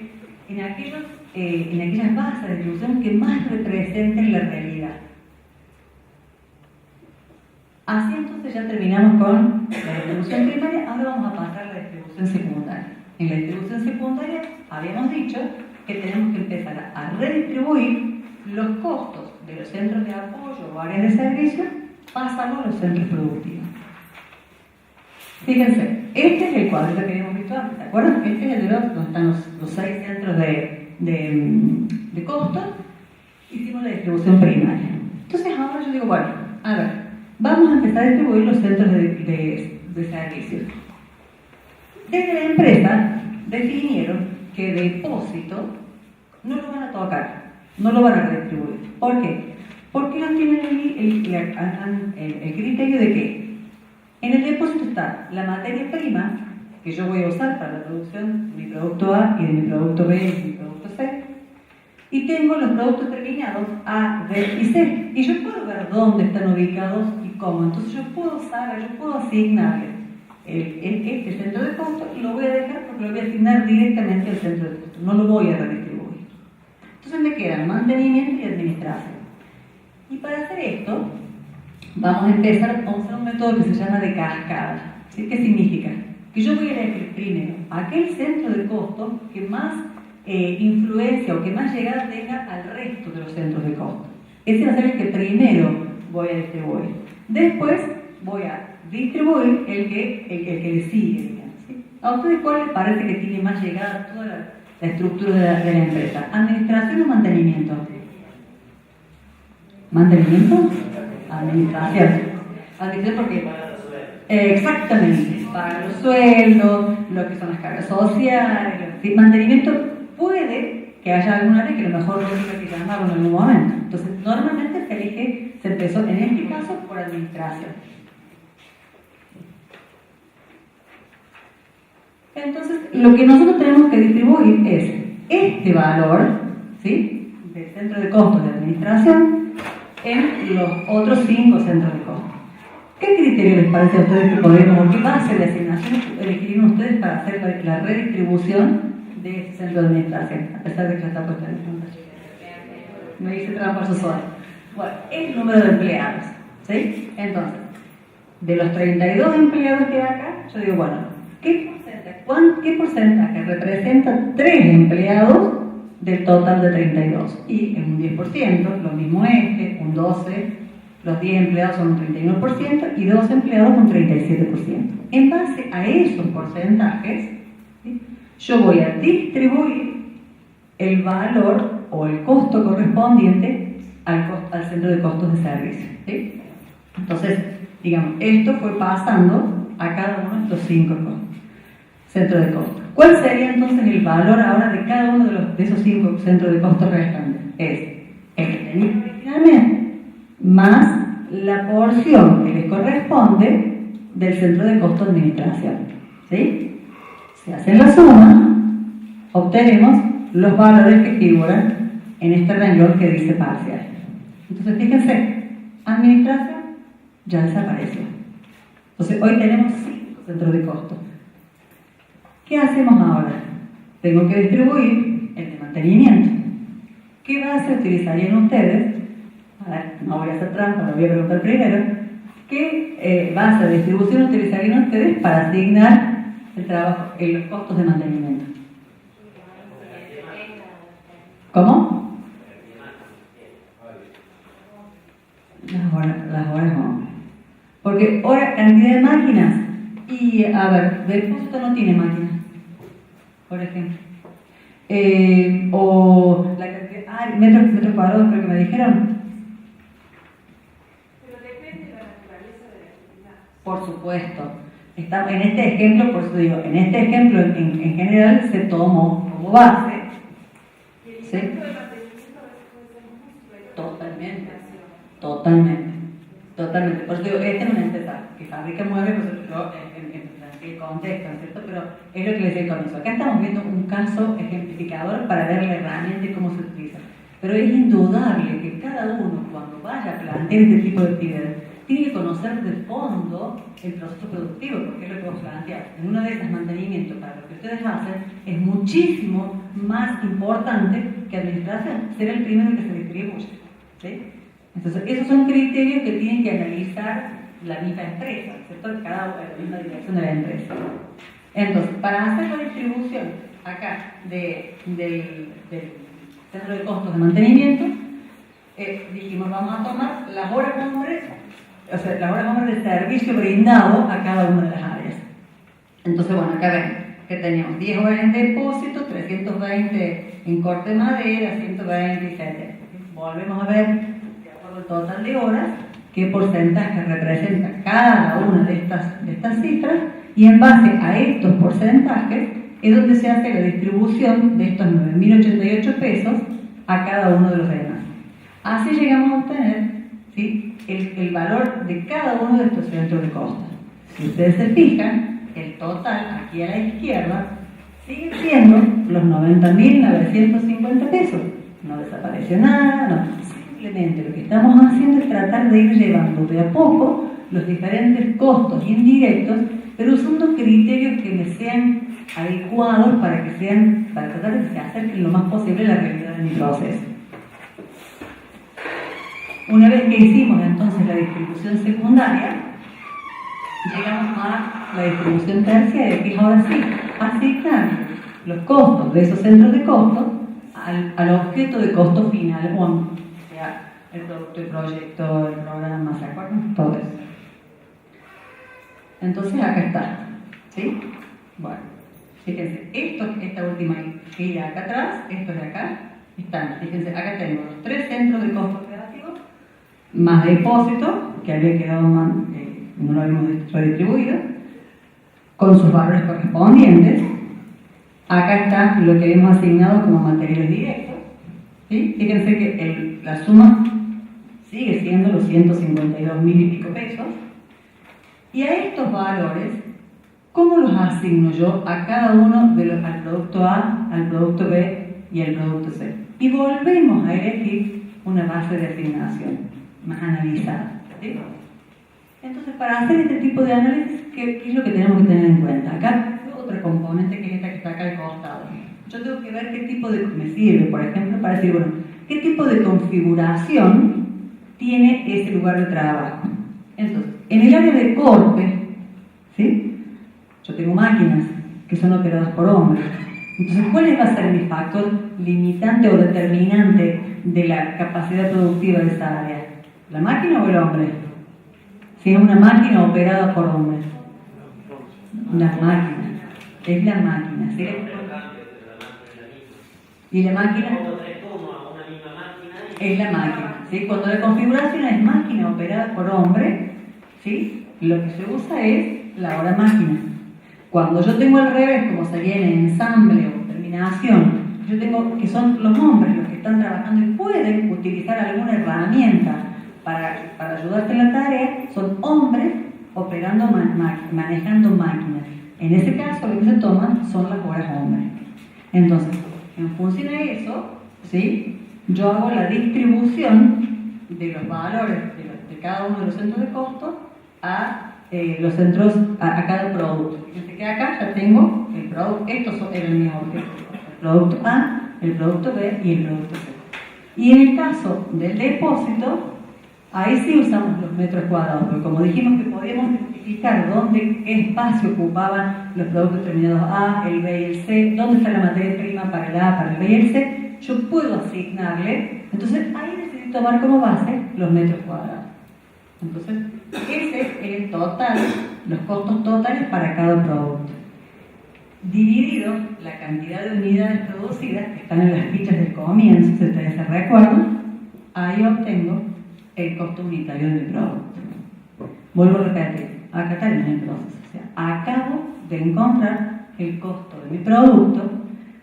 en aquellas bases de distribución que más representen la realidad. Así entonces ya terminamos con la distribución primaria, ahora vamos a pasar a la distribución secundaria. En la distribución secundaria habíamos dicho que tenemos que empezar a redistribuir los costos de los centros de apoyo o áreas de servicio, pasarlo a los centros productivos. Fíjense, este es el cuadrito que habíamos visto antes, ¿se acuerdan? Este es el de donde están los 6 centros de costos. Hicimos la distribución primaria. Entonces ahora yo digo, bueno, a ver, vamos a empezar a distribuir los centros de servicios. Desde la empresa definieron que depósito no lo van a tocar, no lo van a redistribuir. ¿Por qué? Porque no tienen el criterio de que en el depósito está la materia prima que yo voy a usar para la producción de mi producto A y de mi producto B y de mi producto C, y tengo los productos terminados A, B y C, y yo puedo ver dónde están ubicados y cómo. Entonces yo puedo asignarle este centro de costo y lo voy a dejar porque lo voy a asignar directamente al centro de costo, no lo voy a redistribuir. Entonces me quedan mantenimiento y administración. Y para hacer esto, vamos a empezar a usar un método que se llama de cascada. ¿Sí? ¿Qué significa? Que yo voy a elegir primero aquel centro de costo que más influencia o que más llegada tenga al resto de los centros de costo. Ese va a ser el que primero voy a distribuir. Después voy a distribuir el que le sigue, digamos, ¿sí? ¿A ustedes cuál les parece que tiene más llegada a toda la estructura de la empresa? ¿Administración o mantenimiento? ¿Mantenimiento? Administración. Administración porque exactamente, para los sueldos, lo que son las cargas sociales, ¿sí? Mantenimiento puede que haya alguna área que a lo mejor no tenga que llamarlo en algún momento. Entonces, normalmente se empezó en este caso por administración. Entonces, lo que nosotros tenemos que distribuir es este valor, ¿sí?, del centro de costos de administración en los otros 5 centros de costos. ¿Qué criterio les parece a ustedes que podríamos, qué base de asignación elegirían ustedes para hacer la redistribución de este centro de administración? A pesar de que ya está puesta en pantalla. Me hice trampa yo sola. Bueno, el número de empleados, ¿sí? Entonces, de los 32 empleados que hay acá, yo digo, bueno, ¿qué porcentaje representa 3 empleados del total de 32? Y es un 10%, lo mismo un 12%, los 10 empleados son un 31% y 2 empleados un 37%. En base a esos porcentajes, ¿sí?, yo voy a distribuir el valor o el costo correspondiente al centro de costos de servicio, ¿sí? Entonces, digamos, esto fue pasando a cada uno de estos 5 centros de costo. ¿Cuál sería entonces el valor ahora de cada uno de esos 5 centros de costo restantes? Es el que tenía originalmente, más la porción que les corresponde del centro de costo de administración. ¿Sí? Si hacen la suma, obtenemos los valores que figuran en este renglón que dice parcial. Entonces, fíjense, administración ya desapareció. Entonces, hoy tenemos 5 centros de costo. ¿Qué hacemos ahora? Tengo que distribuir el de mantenimiento. ¿Qué base utilizarían ustedes? A ver, no voy a hacer trampa, lo voy a preguntar primero. ¿Qué base de distribución utilizarían ustedes para asignar el trabajo, los costos de mantenimiento? ¿Cómo? Las horas no. Porque hora, cantidad de máquinas. Y, a ver, depósito no tiene máquinas, por ejemplo. O la cantidad, metros cuadrados, creo que me dijeron. Pero depende de la naturaleza de la actividad. Por supuesto. En este ejemplo, por eso digo, en este ejemplo en general se tomó como base. Y el ¿Sí? impacto del mantenimiento a veces puede ser muy superior. Totalmente. Por eso digo, esta es una empresa que fabrica muebles, por eso en el contexto, ¿no es cierto? Pero es lo que les decía con eso. Acá estamos viendo un caso ejemplificador para ver la herramienta y cómo se utiliza. Pero es indudable que cada uno, cuando vaya a plantear este tipo de actividades, tiene que conocer de fondo el proceso productivo, porque es lo que vos planteás. En uno de esos mantenimientos, para lo que ustedes hacen, es muchísimo más importante que administración. Será el primero que se distribuye. ¿Sí? Entonces, esos son criterios que tienen que analizar la misma empresa, ¿cierto? Cada uno en la misma dirección de la empresa. Entonces, para hacer la distribución acá del centro de costos de mantenimiento, dijimos, vamos a tomar las horas hombres, o sea, las horas hombres de servicio brindado a cada una de las áreas. Entonces, bueno, acá ven que teníamos 10 horas en depósito, 320 en corte de madera, 120, etc. Volvemos a ver, de acuerdo al total de horas, qué porcentaje representa cada una de estas cifras, y en base a estos porcentajes es donde se hace la distribución de estos 9.088 pesos a cada uno de los demás. Así llegamos a obtener, ¿sí?, el valor de cada uno de estos centros de costo. Si ustedes se fijan, el total aquí a la izquierda sigue siendo los 90.950 pesos. No desapareció nada, no. Simplemente lo que estamos haciendo es tratar de ir llevando de a poco los diferentes costos indirectos, pero usando criterios que me sean adecuados para tratar de que se acerquen lo más posible a la realidad de mi proceso. Una vez que hicimos entonces la distribución secundaria, llegamos a la distribución terciaria, que es ahora sí asignar los costos de esos centros de costos al objeto de costo final, o sea, el producto, el proyecto, el programa, ¿se acuerdan? Todo eso. Entonces acá está, ¿sí? Bueno, fíjense, esta última fila acá atrás, estos de acá, están, fíjense, acá tenemos los 3 centros de costo operativo, más depósito, que había quedado mal, no lo habíamos redistribuido, con sus valores correspondientes. Acá está lo que habíamos asignado como materiales directos, ¿sí? Fíjense que la suma sigue siendo los 152.000 y pico pesos. Y a estos valores, ¿cómo los asigno yo a cada uno de los, al producto A, al producto B y al producto C? Y volvemos a elegir una base de asignación más analizada, ¿sí? Entonces, para hacer este tipo de análisis, ¿qué es lo que tenemos que tener en cuenta? Acá hay otra componente que es esta que está acá al costado. Yo tengo que ver qué tipo de... me sirve, por ejemplo, para decir, bueno, qué tipo de configuración tiene ese lugar de trabajo. Entonces, en el área de corte, ¿sí?, yo tengo máquinas que son operadas por hombres. Entonces, ¿cuál va a ser mi factor limitante o determinante de la capacidad productiva de esa área? ¿La máquina o el hombre? Si es una máquina operada por hombres. La máquina. Es la máquina. ¿Sí? Y la máquina es la máquina. ¿Sí? Cuando la configuración es máquina operada por hombre, ¿sí? Lo que se usa es la hora máquina. Cuando yo tengo al revés, como sería en ensamble o terminación, yo tengo que son los hombres los que están trabajando y pueden utilizar alguna herramienta para ayudarte en la tarea, son hombres operando, manejando máquinas. En ese caso, lo que se toman son las horas hombres. Entonces, en función de eso, ¿sí? Yo hago la distribución de los valores de cada uno de los centros de costo a los centros, a cada producto. Fíjense que acá ya tengo el producto, estos eran mis objetos: el producto A, el producto B y el producto C. Y en el caso del depósito, ahí sí usamos los metros cuadrados, porque como dijimos que podíamos identificar qué espacio ocupaban los productos terminados A, el B y el C, dónde está la materia prima para el A, para el B y el C, yo puedo asignarle, entonces ahí decidí tomar como base los metros cuadrados. Entonces, ese es el total, los costos totales para cada producto. Dividido la cantidad de unidades producidas, que están en las fichas del comienzo, si ustedes se recuerdan, ahí obtengo el costo unitario del producto. Vuelvo a repetir, acá termina el proceso. O sea, acabo de encontrar el costo de mi producto,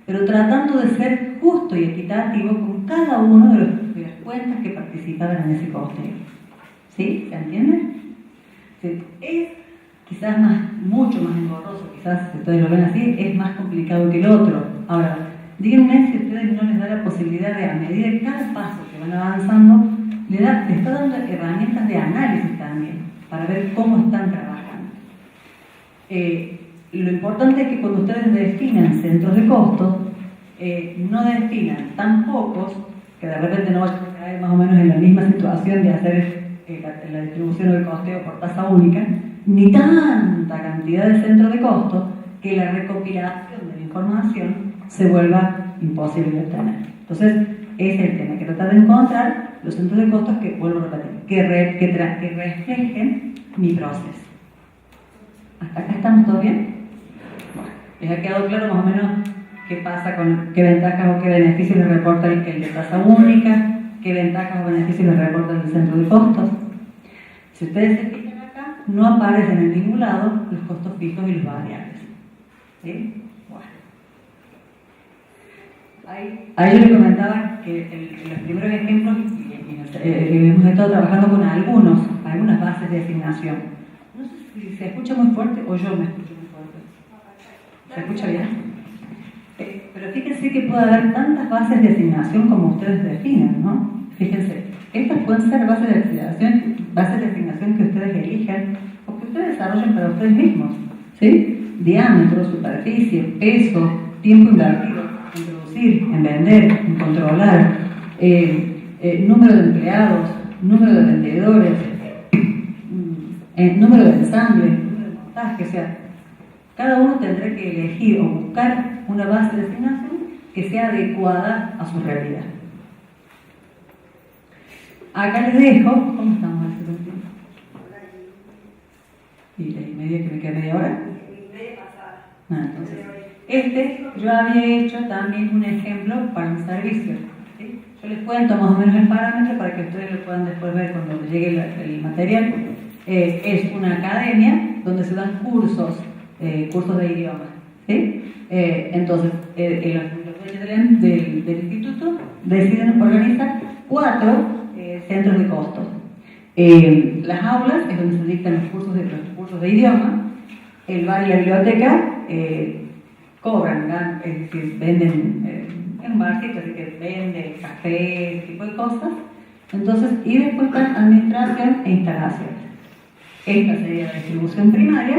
pero tratando de ser justo y equitativo con cada uno de las cuentas que participaban en ese costeo. ¿Sí? ¿Se entiende? Sí. Es quizás mucho más engorroso, quizás si ustedes lo ven así, es más complicado que el otro. Ahora, díganme si a ustedes no les da la posibilidad de, a medida de cada paso que van avanzando, les está dando herramientas de análisis también, para ver cómo están trabajando. Lo importante es que cuando ustedes definan centros de costos, no definan tan pocos, que de repente no vayan a caer más o menos en la misma situación de hacer la distribución del costeo por tasa única, ni tanta cantidad de centros de costos que la recopilación de la información se vuelva imposible de obtener. Entonces, ese es el tema, que tratar de encontrar los centros de costos que, vuelvo a repetir, que reflejen mi proceso. ¿Hasta acá estamos todos bien? Bueno, ¿les ha quedado claro más o menos qué pasa con qué ventajas o qué beneficios les reporta el de tasa única? ¿Qué ventajas o beneficios les reporta el centro de costos? Si ustedes se fijan acá, no aparecen en ningún lado los costos fijos y los variables. ¿Sí? Bueno. Ahí yo les comentaba que los primeros ejemplos, hemos estado trabajando con algunas bases de asignación. No sé si se escucha muy fuerte o yo me escucho muy fuerte. ¿Se escucha bien? Pero fíjense que puede haber tantas bases de asignación como ustedes definen, ¿no? Fíjense, estas pueden ser bases de asignación que ustedes elijan o que ustedes desarrollen para ustedes mismos, ¿sí? Diámetro, superficie, peso, tiempo invertido en producir, en vender, en controlar, número de empleados, número de vendedores, número de ensamble, número de montaje, o sea, cada uno tendrá que elegir o buscar una base de asignación que sea adecuada a su realidad. Acá les dejo, ¿cómo estamos en este tiempo? ¿Y la media que me queda media hora? Media pasada. Entonces, yo había hecho también un ejemplo para un servicio. ¿Sí? Yo les cuento más o menos el parámetro para que ustedes lo puedan después ver cuando les llegue el material. Es una academia donde se dan cursos de idioma. ¿Sí? Entonces, los dueños del instituto deciden organizar 4 centros de costos. Las aulas es donde se dictan los cursos de idioma. El bar y la biblioteca cobran, es decir, venden en un barcito, así que venden café, ese tipo de cosas. Entonces, y después están administración e instalación. Esta sería la distribución primaria.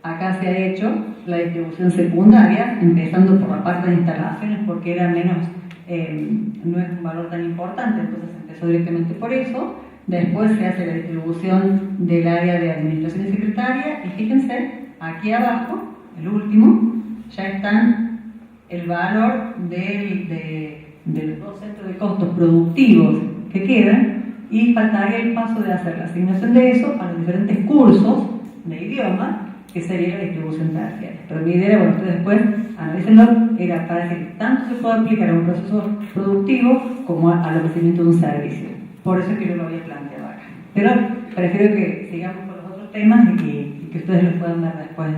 Acá se ha hecho la distribución secundaria, empezando por la parte de instalaciones porque era menos, no es un valor tan importante, entonces empezó directamente por eso. Después se hace la distribución del área de administración y secretaria y fíjense, aquí abajo, el último, ya están el valor de los 2 centros de costos productivos que quedan y faltaría el paso de hacer la asignación de eso a los diferentes cursos de idioma, que sería la distribución terciaria. Pero mi idea, bueno, ustedes después analícenlo, era para decir que tanto se puede aplicar a un proceso productivo como al ofrecimiento de un servicio. Por eso es que yo lo había planteado acá. Pero prefiero que sigamos con los otros temas y que ustedes los puedan ver después.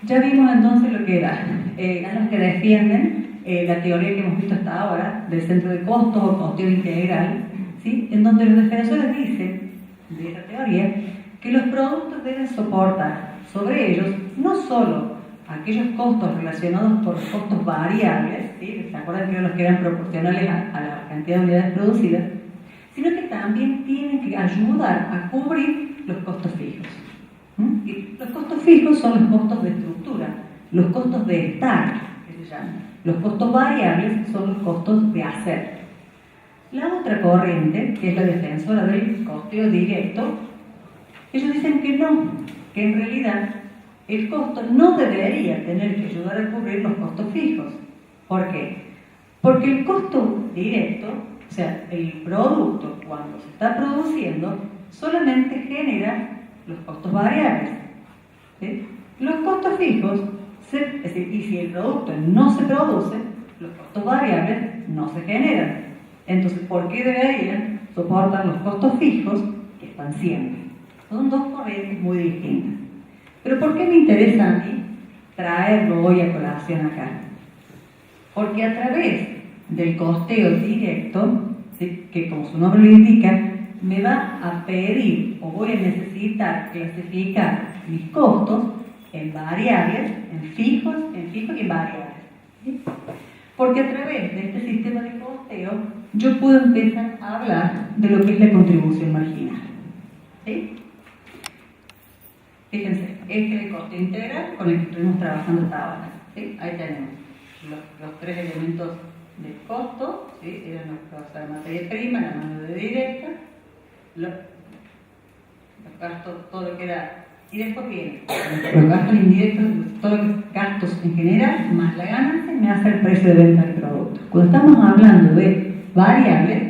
Ya vimos entonces lo que era, a los que defienden la teoría que hemos visto hasta ahora del centro de costos o costeo integral, ¿sí? En donde los defensores dicen de esta teoría que los productos deben soportar sobre ellos no solo aquellos costos relacionados por los costos variables, ¿sí? ¿Se acuerdan que eran los que eran proporcionales a la cantidad de unidades producidas? Sino que también tienen que ayudar a cubrir los costos fijos. Y los costos fijos son los costos de estructura, los costos de estar, que se llaman. Los costos variables son los costos de hacer. La otra corriente, que es la defensora del costeo directo, ellos dicen que no, que en realidad el costo no debería tener que ayudar a cubrir los costos fijos. ¿Por qué? Porque el costo directo, o sea, el producto cuando se está produciendo, solamente genera los costos variables. ¿Sí? Los costos fijos, es decir, y si el producto no se produce, los costos variables no se generan. Entonces, ¿por qué deberían soportar los costos fijos que están siempre? Son dos corrientes muy distintas. Pero ¿por qué me interesa a mí traerlo hoy a colación acá? Porque a través del costeo directo, ¿sí? Que como su nombre lo indica, me va a pedir o voy a necesitar clasificar mis costos en variables, en fijos y en variables. ¿Sí? Porque a través de este sistema de costeo yo puedo empezar a hablar de lo que es la contribución marginal. ¿Sí? Fíjense, este es el coste integral con el que estuvimos trabajando hasta ahora. ¿Sí? Ahí tenemos los tres elementos del costo, ¿sí? Eran la materia prima, la mano de obra directa, los gastos, todo lo que era, y después viene los gastos indirectos, todos los gastos en general, más la ganancia, me hace el precio de venta del producto. Cuando estamos hablando de variables,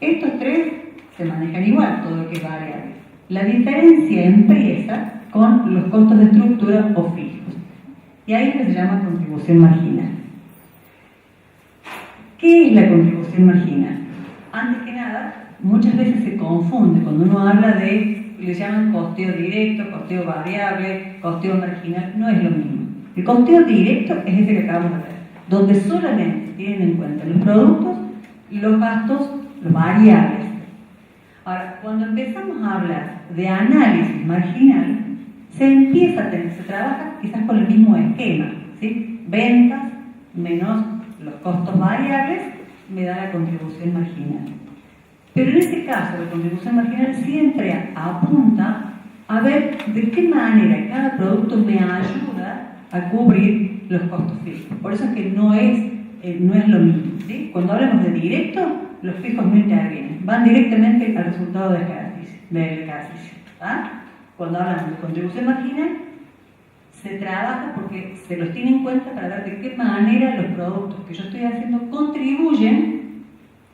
estos tres se manejan igual, todo lo que es variable. La diferencia empieza con los costos de estructura o fijos, y ahí se llama contribución marginal. ¿Qué es la contribución marginal? Antes que nada, muchas veces se confunde cuando uno habla de, le llaman costeo directo, costeo variable, costeo marginal, no es lo mismo. El costeo directo es ese que acabamos de ver, donde solamente tienen en cuenta los productos, los gastos, los variables. Ahora, cuando empezamos a hablar de análisis marginal, se trabaja quizás con el mismo esquema, ¿sí? Ventas menos los costos variables me da la contribución marginal. Pero en este caso, la contribución marginal siempre apunta a ver de qué manera cada producto me ayuda a cubrir los costos fijos. Por eso es que no es lo mismo, ¿sí? Cuando hablamos de directo, los fijos no intervienen, van directamente al resultado del ejercicio. ¿Ah? Cuando hablamos de contribución marginal, se trabaja porque se los tiene en cuenta para ver de qué manera los productos que yo estoy haciendo contribuyen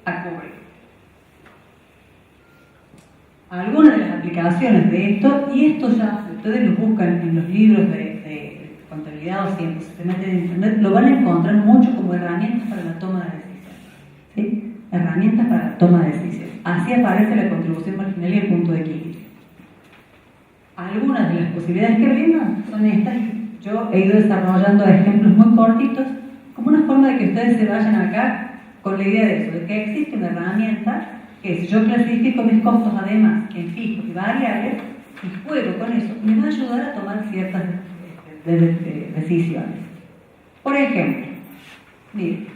a cubrir. Algunas de las aplicaciones de esto, y esto ya, si ustedes lo buscan en los libros de contabilidad o si se meten en internet, lo van a encontrar mucho como herramientas para la toma de decisiones. ¿Sí? Herramientas para la toma de decisiones. Así aparece la contribución marginal y el punto de equilibrio. Algunas de las posibilidades que brindan son estas. Yo he ido desarrollando ejemplos muy cortitos como una forma de que ustedes se vayan acá con la idea de eso, de que existe una herramienta que si yo clasifico mis costos además en fijos y variables y juego con eso, me va a ayudar a tomar ciertas decisiones. Por ejemplo, miren,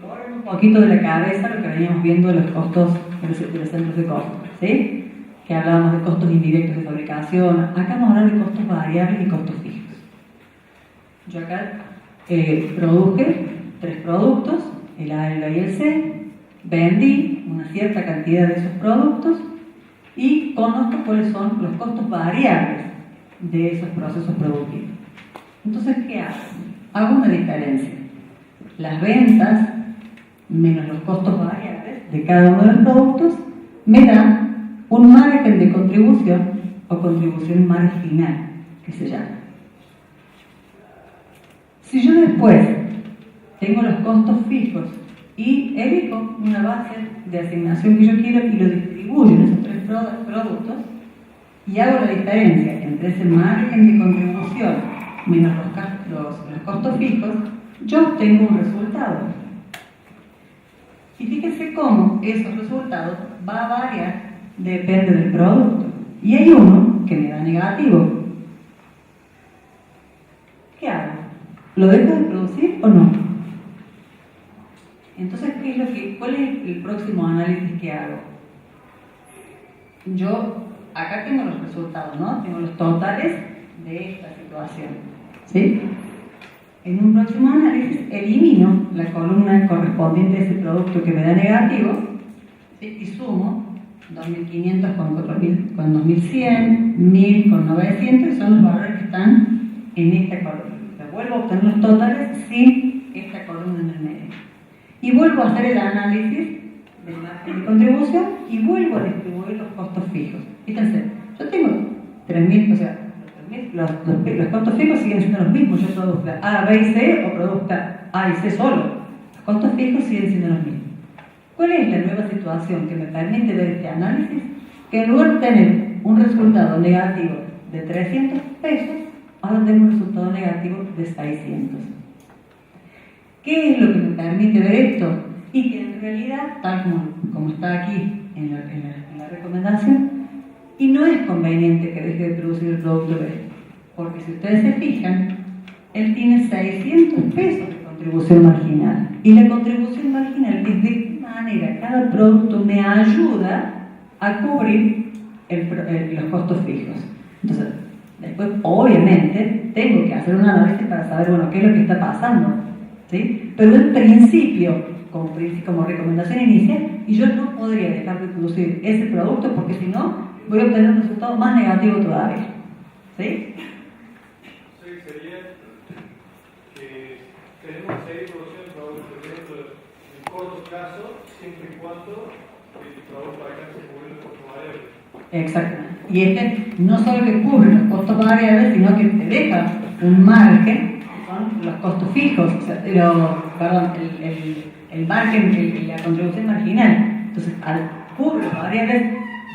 borren un poquito de la cabeza lo que veníamos viendo de los costos de los centros de costos, ¿sí? Que hablábamos de costos indirectos de fabricación. Acá vamos a hablar de costos variables y costos fijos. Yo acá produje 3 productos, el A, el B y el C, vendí una cierta cantidad de esos productos y conozco cuáles son los costos variables de esos procesos productivos. Entonces, ¿qué hago? Hago una diferencia. Las ventas menos los costos variables de cada uno de los productos me dan un margen de contribución o contribución marginal, que se llama. Si yo después tengo los costos fijos y elijo una base de asignación que yo quiero y lo distribuyo en esos 3 productos y hago la diferencia entre ese margen de contribución menos los costos fijos, yo obtengo un resultado. Y fíjense cómo esos resultados va a variar, depende del producto. Y hay uno que me da negativo. ¿Qué hago? ¿Lo dejo de producir o no? Entonces, ¿cuál es el próximo análisis que hago? Yo, acá tengo los resultados, ¿no? Tengo los totales de esta situación, ¿sí? En un próximo análisis elimino la columna correspondiente a ese producto que me da negativo, ¿sí? Y sumo 2.500 con 4.000, con 2.100, 1.000 con 900 y son los valores que están en esta columna. Vuelvo a obtener los totales sin esta columna en el medio. Y vuelvo a hacer el análisis del margen de contribución y vuelvo a distribuir los costos fijos. Fíjense, yo tengo 3.000, o sea, los costos fijos siguen siendo los mismos. Yo produzca A, B y C o produzca A y C solo. Los costos fijos siguen siendo los mismos. ¿Cuál es la nueva situación que me permite ver este análisis? Que en lugar de tener un resultado negativo de 300 pesos, ahora tengo un resultado negativo de 600. ¿Qué es lo que me permite ver esto? Y que en realidad, tal como está aquí en la recomendación, y no es conveniente que deje de producir el producto B, porque si ustedes se fijan, él tiene 600 pesos de contribución marginal. Y la contribución marginal es de qué manera cada producto me ayuda a cubrir los costos fijos. Entonces, después, obviamente, tengo que hacer un análisis para saber, bueno, qué es lo que está pasando, ¿sí? Pero en principio, como recomendación inicial, y yo no podría dejar de producir ese producto porque si no, voy a obtener un resultado más negativo todavía, ¿sí? Sí, sería que tenemos que seguir produciendo productos en corto plazo, siempre y cuando el producto alcance a cubrir los costos variables. Exactamente. Y este no solo que cubre los costos variables, sino que te deja un margen, son los costos fijos, o sea, el margen, la contribución marginal. Entonces, al cubrir los variables,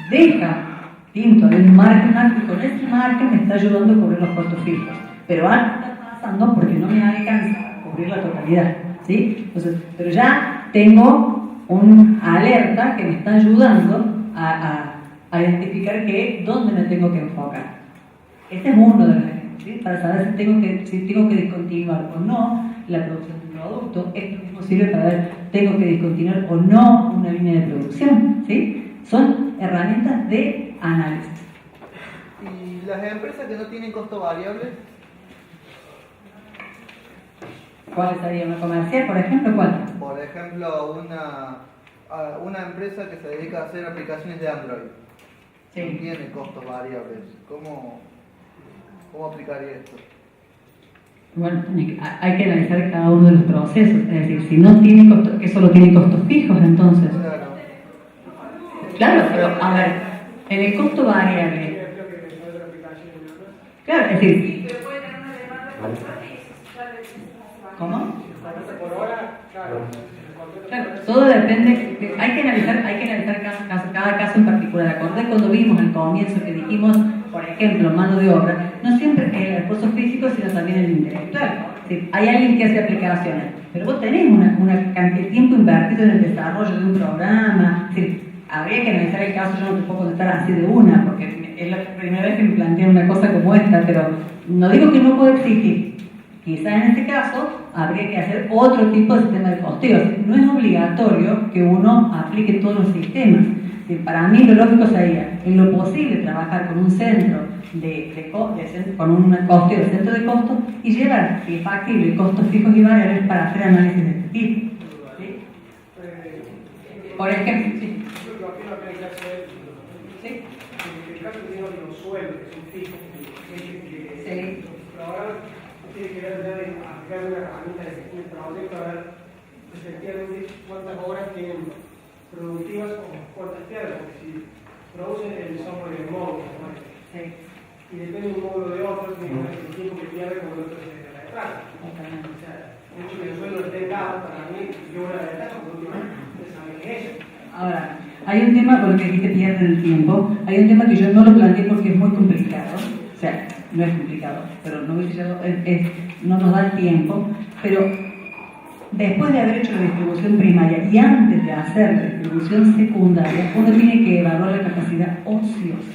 deja tinto de un margen alto y con ese margen me está ayudando a cubrir los costos fijos. Pero algo está pasando porque no me alcanza a cubrir la totalidad, ¿sí? Entonces, pero ya tengo una alerta que me está ayudando a identificar dónde me tengo que enfocar. Este es uno de los ejemplos, ¿sí? Para saber si tengo que discontinuar o no la producción de un producto. Esto mismo sirve para ver, tengo que discontinuar o no una línea de producción, ¿sí? Son herramientas de análisis. ¿Y las empresas que no tienen costo variable? ¿Cuál sería una comercial, por ejemplo? ¿Cuál? Por ejemplo, una empresa que se dedica a hacer aplicaciones de Android. Sí. No tiene costos variables. ¿Cómo aplicaría esto? Bueno, hay que analizar cada uno de los procesos. Es decir, si no tiene costos, que solo tiene costos fijos, entonces. Claro, pero a ver, en el costo variable. Claro, es decir. Pero puede tener una demanda por ¿Cómo? Por ahora, claro. Claro, todo depende, hay que analizar cada caso en particular. Acordé cuando vimos al comienzo que dijimos, por ejemplo, mano de obra, no siempre es el esfuerzo físico, sino también el intelectual. Sí, hay alguien que hace aplicaciones, pero vos tenés una cantidad de tiempo invertido en el desarrollo de un programa. Sí, habría que analizar el caso, yo no te puedo contestar así de una, porque es la primera vez que me plantean una cosa como esta, pero no digo que no pueda existir. Quizás en este caso habría que hacer otro tipo de sistema de costeo. No es obligatorio que uno aplique todos los sistemas. Para mí lo lógico sería, en lo posible, trabajar con un centro con un costeo de centro de costos y llevar, si es factible, costos fijos y variables para hacer análisis de este tipo. ¿Sí? Por ejemplo, sí. Yo creo que lo que hay que hacer ¿Sí? en el caso que tiene los sueldos, que son fijos, Sí. pero ahora tiene que ver ya de aplicar una herramienta de gestión de proyecto a ver efectivamente cuántas horas tienen productivas o cuántas pierden, porque si producen el software del módulo, ¿no? Sí. Y depende de un módulo de otro, tiene que ver el tiempo que pierde como el otro se retrasa. Totalmente. O sea, el hecho de que el sueldo esté dado para mí, yo voy a la ventaja porque últimamente saben que es eso. Ahora, hay un tema con lo que dijiste pierde el tiempo, hay un tema que yo no lo planteé porque es muy complicado, o sea, no es complicado, pero no, no nos da el tiempo, pero después de haber hecho la distribución primaria y antes de hacer la distribución secundaria, uno tiene que evaluar la capacidad ociosa.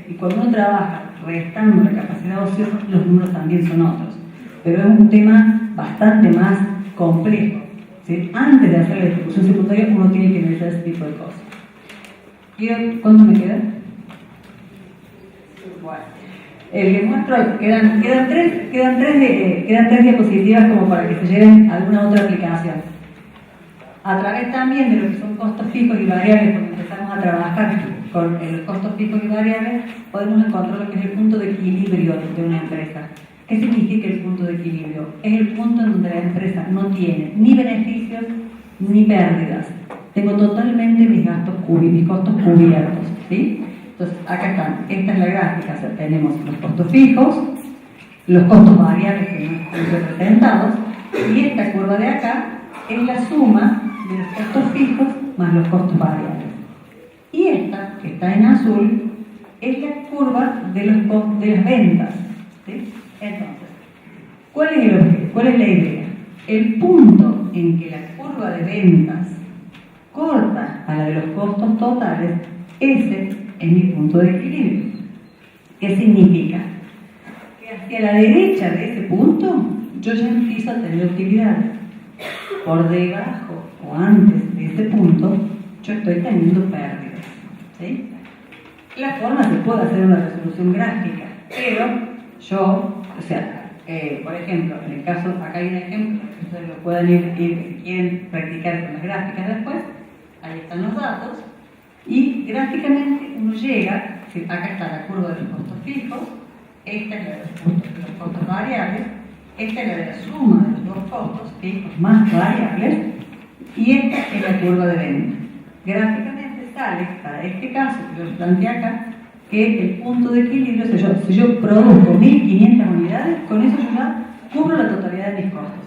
Y cuando uno trabaja restando la capacidad ociosa, los números también son otros. Pero es un tema bastante más complejo. ¿Sí? Antes de hacer la distribución secundaria, uno tiene que analizar ese tipo de cosas. ¿Cuánto me queda? Bueno. El que muestro, quedan tres diapositivas como para que se lleven a alguna otra aplicación. A través también de lo que son costos fijos y variables, cuando empezamos a trabajar con los costos fijos y variables, podemos encontrar lo que es el punto de equilibrio de una empresa. ¿Qué significa el punto de equilibrio? Es el punto en donde la empresa no tiene ni beneficios ni pérdidas. Tengo totalmente mis costos cubiertos, ¿sí? Entonces, acá están. Esta es la gráfica. O sea, tenemos los costos fijos, los costos variables que no están representados, y esta curva de acá es la suma de los costos fijos más los costos variables. Y esta, que está en azul, es la curva de las ventas, ¿sí? Entonces, ¿cuál es el objetivo? ¿Cuál es la idea? El punto en que la curva de ventas corta a la de los costos totales, ese es mi punto de equilibrio. ¿Qué significa? Que hacia la derecha de ese punto yo ya empiezo a tener utilidades. Por debajo o antes de ese punto yo estoy teniendo pérdidas, ¿sí? La forma se puede hacer una resolución gráfica, pero yo, o sea, por ejemplo, en el caso, acá hay un ejemplo, que ustedes lo pueden ir si quieren practicar con las gráficas después, ahí están los datos, y gráficamente uno llega, acá está la curva de los costos fijos, esta es la de los costos variables, esta es la de la suma de los dos costos fijos más variables, y esta es la curva de venta. Gráficamente sale, para este caso que yo les planteé acá, que el punto de equilibrio, si yo produzco 1.500 unidades, con eso yo ya cubro la totalidad de mis costos.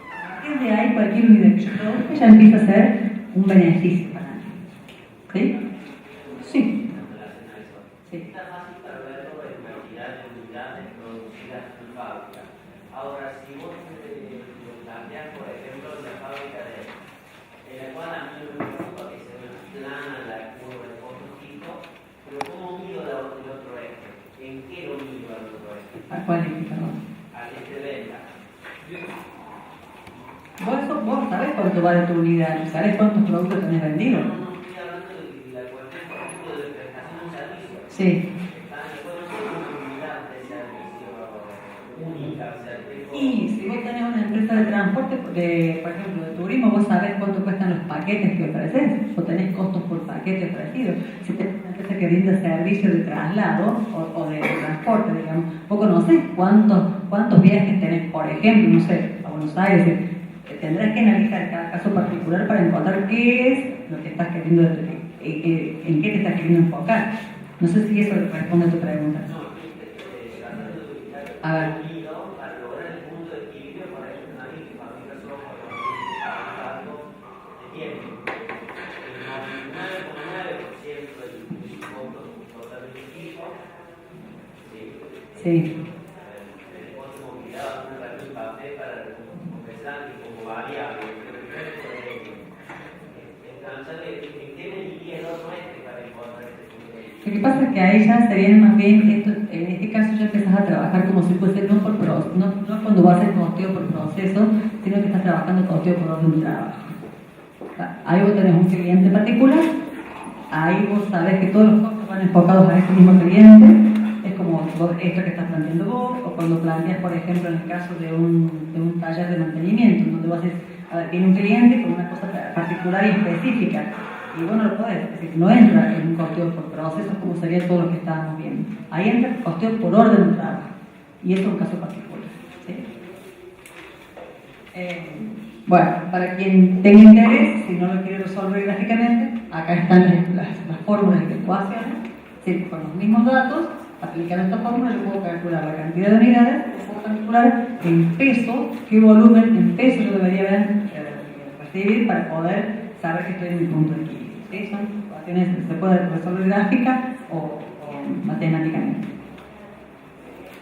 A partir de ahí, cualquier unidad que yo produzca ya empieza a ser un beneficio para mí. ¿Sí? Sí. Sí. Está fácil para verlo en cantidad de unidades producidas en fábrica. Ahora, si vos lo planteas, por ejemplo, en la fábrica en la cual a mí no me preocupa que sea una plana la curva de costos fijos, pero ¿cómo mido el otro eje? ¿En qué lo mido al otro eje? ¿A cuál es, perdón? Al eje de venta. Vos sabés cuánto vale tu unidad, sabés cuántos productos tenés vendidos. No estoy hablando de la cuestión, por ejemplo, de prestación de un servicio. Sí. Puede ser una unidad de servicio única, o sea, Y si vos tenés una empresa de transporte, por ejemplo, de turismo, vos sabés cuánto cuestan los paquetes que ofreces, o tenés costos por paquete ofrecido. Si tenés una empresa que brinda servicio de traslado o de transporte, digamos, vos conocés cuántos viajes tenés, por ejemplo, no sé, a Buenos Aires. Tendrás que analizar cada caso particular para encontrar qué es lo que estás queriendo, en qué te estás queriendo enfocar. No sé si eso responde a tu pregunta. A ver. Para lograr el punto de equilibrio, para eso nadie que fabrica software de tiempo. El 99,9% del costo totalmente fijo. Sí. El costo de movilidad, una herramienta de papel para empezar y como variable. ¿En qué mediría el otro para encontrar este punto de equilibrio? Lo que pasa es que ahí ya sería más bien, en este caso ya empezás a trabajar como si fuese no cuando vas a hacer costeo por proceso, sino que estás trabajando costeo por orden de trabajo. Ahí vos tenés un cliente particular, ahí vos sabés que todos los costos van enfocados a ese mismo cliente, es como esto que estás planteando vos, o cuando planteas, por ejemplo, en el caso de un taller de mantenimiento, donde vos tiene un cliente con una cosa particular y específica, y vos no lo podés, es decir, no entra en un costeo por procesos como sería todo lo que estábamos viendo. Ahí entra el costeo por orden de trabajo, y eso es un caso particular. ¿Sí? Bueno, para quien tenga interés, si no lo quiere resolver gráficamente, acá están las fórmulas y las ecuaciones, ¿sí? Con los mismos datos, aplicando esta fórmula yo puedo calcular la cantidad de unidades, puedo calcular el peso, qué volumen en peso yo debería recibir para poder saber que estoy en mi punto de equilibrio. ¿Sí? Son ecuaciones que se pueden resolver gráfica o matemáticamente.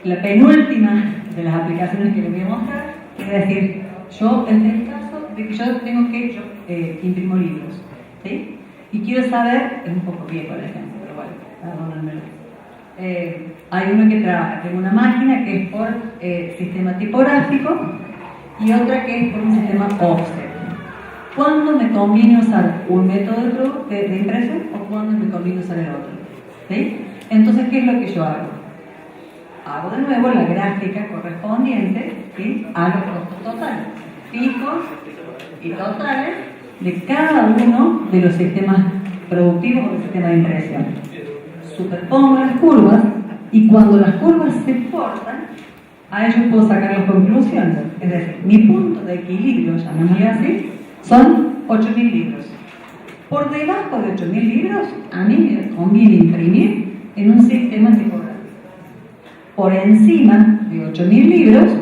La penúltima de las aplicaciones que les voy a mostrar es decir, yo en el caso de que yo tengo que imprimo libros, ¿sí? Y quiero saber, es un poco viejo el ejemplo, pero bueno, perdónenmelo. Hay uno que trabaja, tengo una máquina que es por sistema tipográfico y otra que es por un sistema offset. ¿Cuándo me conviene usar un método de impresión o cuándo me conviene usar el otro? ¿Sí? Entonces, ¿qué es lo que yo hago? Hago de nuevo la gráfica correspondiente, ¿sí? A los costos totales, fijos y totales de cada uno de los sistemas productivos o del sistema de impresión. Superpongo las curvas y cuando las curvas se cortan, a ellos puedo sacar las conclusiones. Es decir, mi punto de equilibrio, llamémosle así, son 8.000 libros. Por debajo de 8.000 libros, a mí me conviene imprimir en un sistema tipográfico. Por encima de 8.000 libros,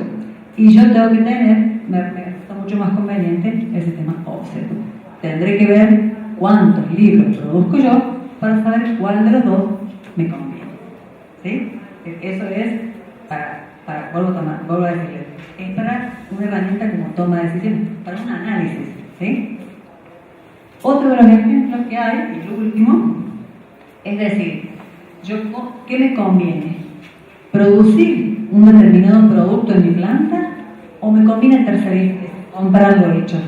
y yo tengo que tener, me resulta mucho más conveniente el sistema offset. Tendré que ver cuántos libros produzco yo para saber cuál de los dos me conviene. ¿Sí? Eso es vuelvo a decirles, es para una herramienta como toma de decisiones, para un análisis. ¿Sí? Otro de los ejemplos que hay, y lo último, es decir, ¿qué me conviene? ¿Producir un determinado producto en mi planta o me conviene tercerizar, comprarlo hecho?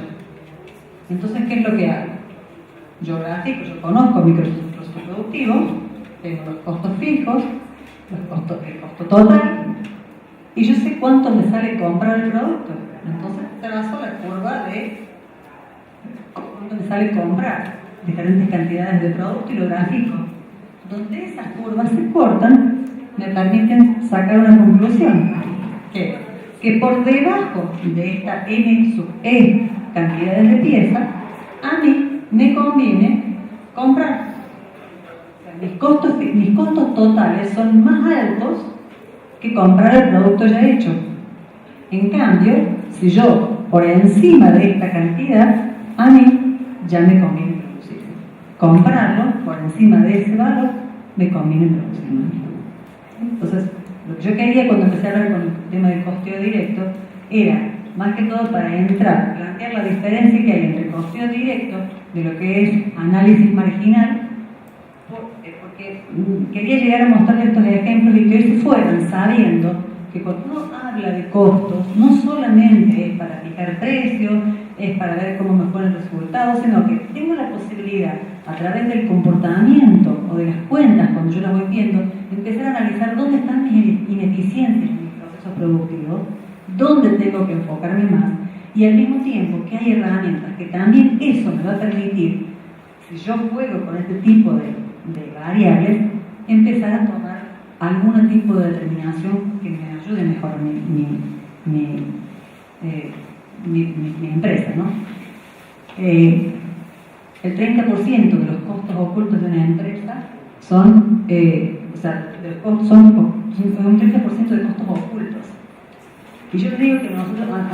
Entonces, ¿qué es lo que hago? Yo grafico, yo conozco mi proceso productivo, tengo los costos fijos, el costo total, y yo sé cuánto me sale comprar el producto. Entonces trazo la curva de cuánto me sale comprar diferentes cantidades de producto y lo grafico. Donde esas curvas se cortan, me permiten sacar una conclusión. Que por debajo de esta N sub E cantidades de piezas, a mí me conviene comprar. O sea, mis costos totales son más altos que comprar el producto ya hecho. En cambio, si yo por encima de esta cantidad, a mí ya me conviene producir. Comprarlo por encima de ese valor, me conviene producirlo. Entonces, lo que yo quería cuando empecé a hablar con el tema del costeo directo era, más que todo para plantear la diferencia que hay entre el costeo directo de lo que es análisis marginal, porque quería llegar a mostrarles estos ejemplos y que ellos fueran sabiendo que cuando uno habla de costos, no solamente es para fijar precios, es para ver cómo me ponen resultados, sino que tengo la posibilidad, a través del comportamiento o de las cuentas, cuando yo las voy viendo, empezar a analizar dónde están mis ineficiencias en mis procesos productivos, dónde tengo que enfocarme más, y al mismo tiempo que hay herramientas que también eso me va a permitir, si yo juego con este tipo de variables, empezar a tomar algún tipo de determinación que me ayude a mejorar mi empresa, ¿no? El 30% de los costos ocultos de una empresa son un 30% de costos ocultos. Y yo digo que a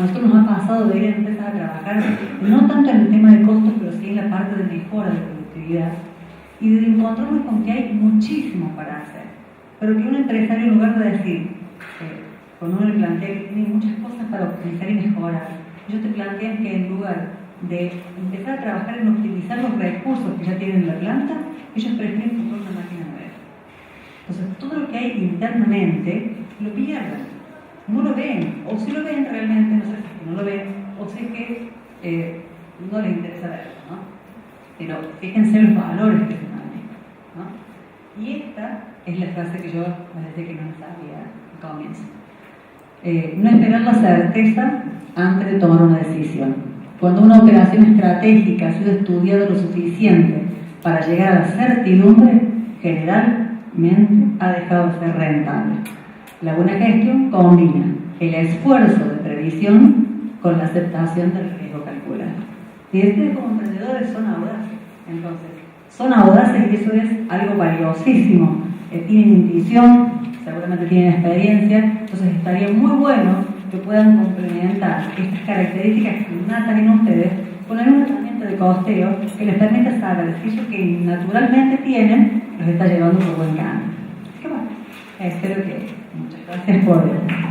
nosotros nos ha pasado de ir a empresas a trabajar, no tanto en el tema de costos, pero sí en la parte de mejora de productividad. Y de encontrarnos con que hay muchísimo para hacer. Pero que un empresario, en lugar de decir, cuando uno le plantea que tiene muchas cosas para optimizar y mejorar, ellos te plantean que en lugar de empezar a trabajar en optimizar los recursos que ya tienen en la planta, ellos prefieren comprar una máquina nueva. Entonces, todo lo que hay internamente lo pierden. No lo ven, o si lo ven realmente, no sé si no lo ven, o si es que no les interesa verlo, ¿no? Pero fíjense los valores que se manejan, ¿no? Y esta es la frase que yo les decía que no sabía al comienzo. No esperar la certeza antes de tomar una decisión. Cuando una operación estratégica ha sido estudiada lo suficiente para llegar a la certidumbre, generalmente ha dejado de ser rentable. La buena gestión combina el esfuerzo de previsión con la aceptación del riesgo calculado. Y ustedes como emprendedores son audaces. Entonces, son audaces y eso es algo valiosísimo tienen intuición, seguramente tienen experiencia, entonces estaría muy bueno que puedan complementar estas características que natan en ustedes con alguna herramienta de costeo que les permita saber si eso que naturalmente tienen los está llevando por buen camino. Así que bueno, espero que muchas gracias por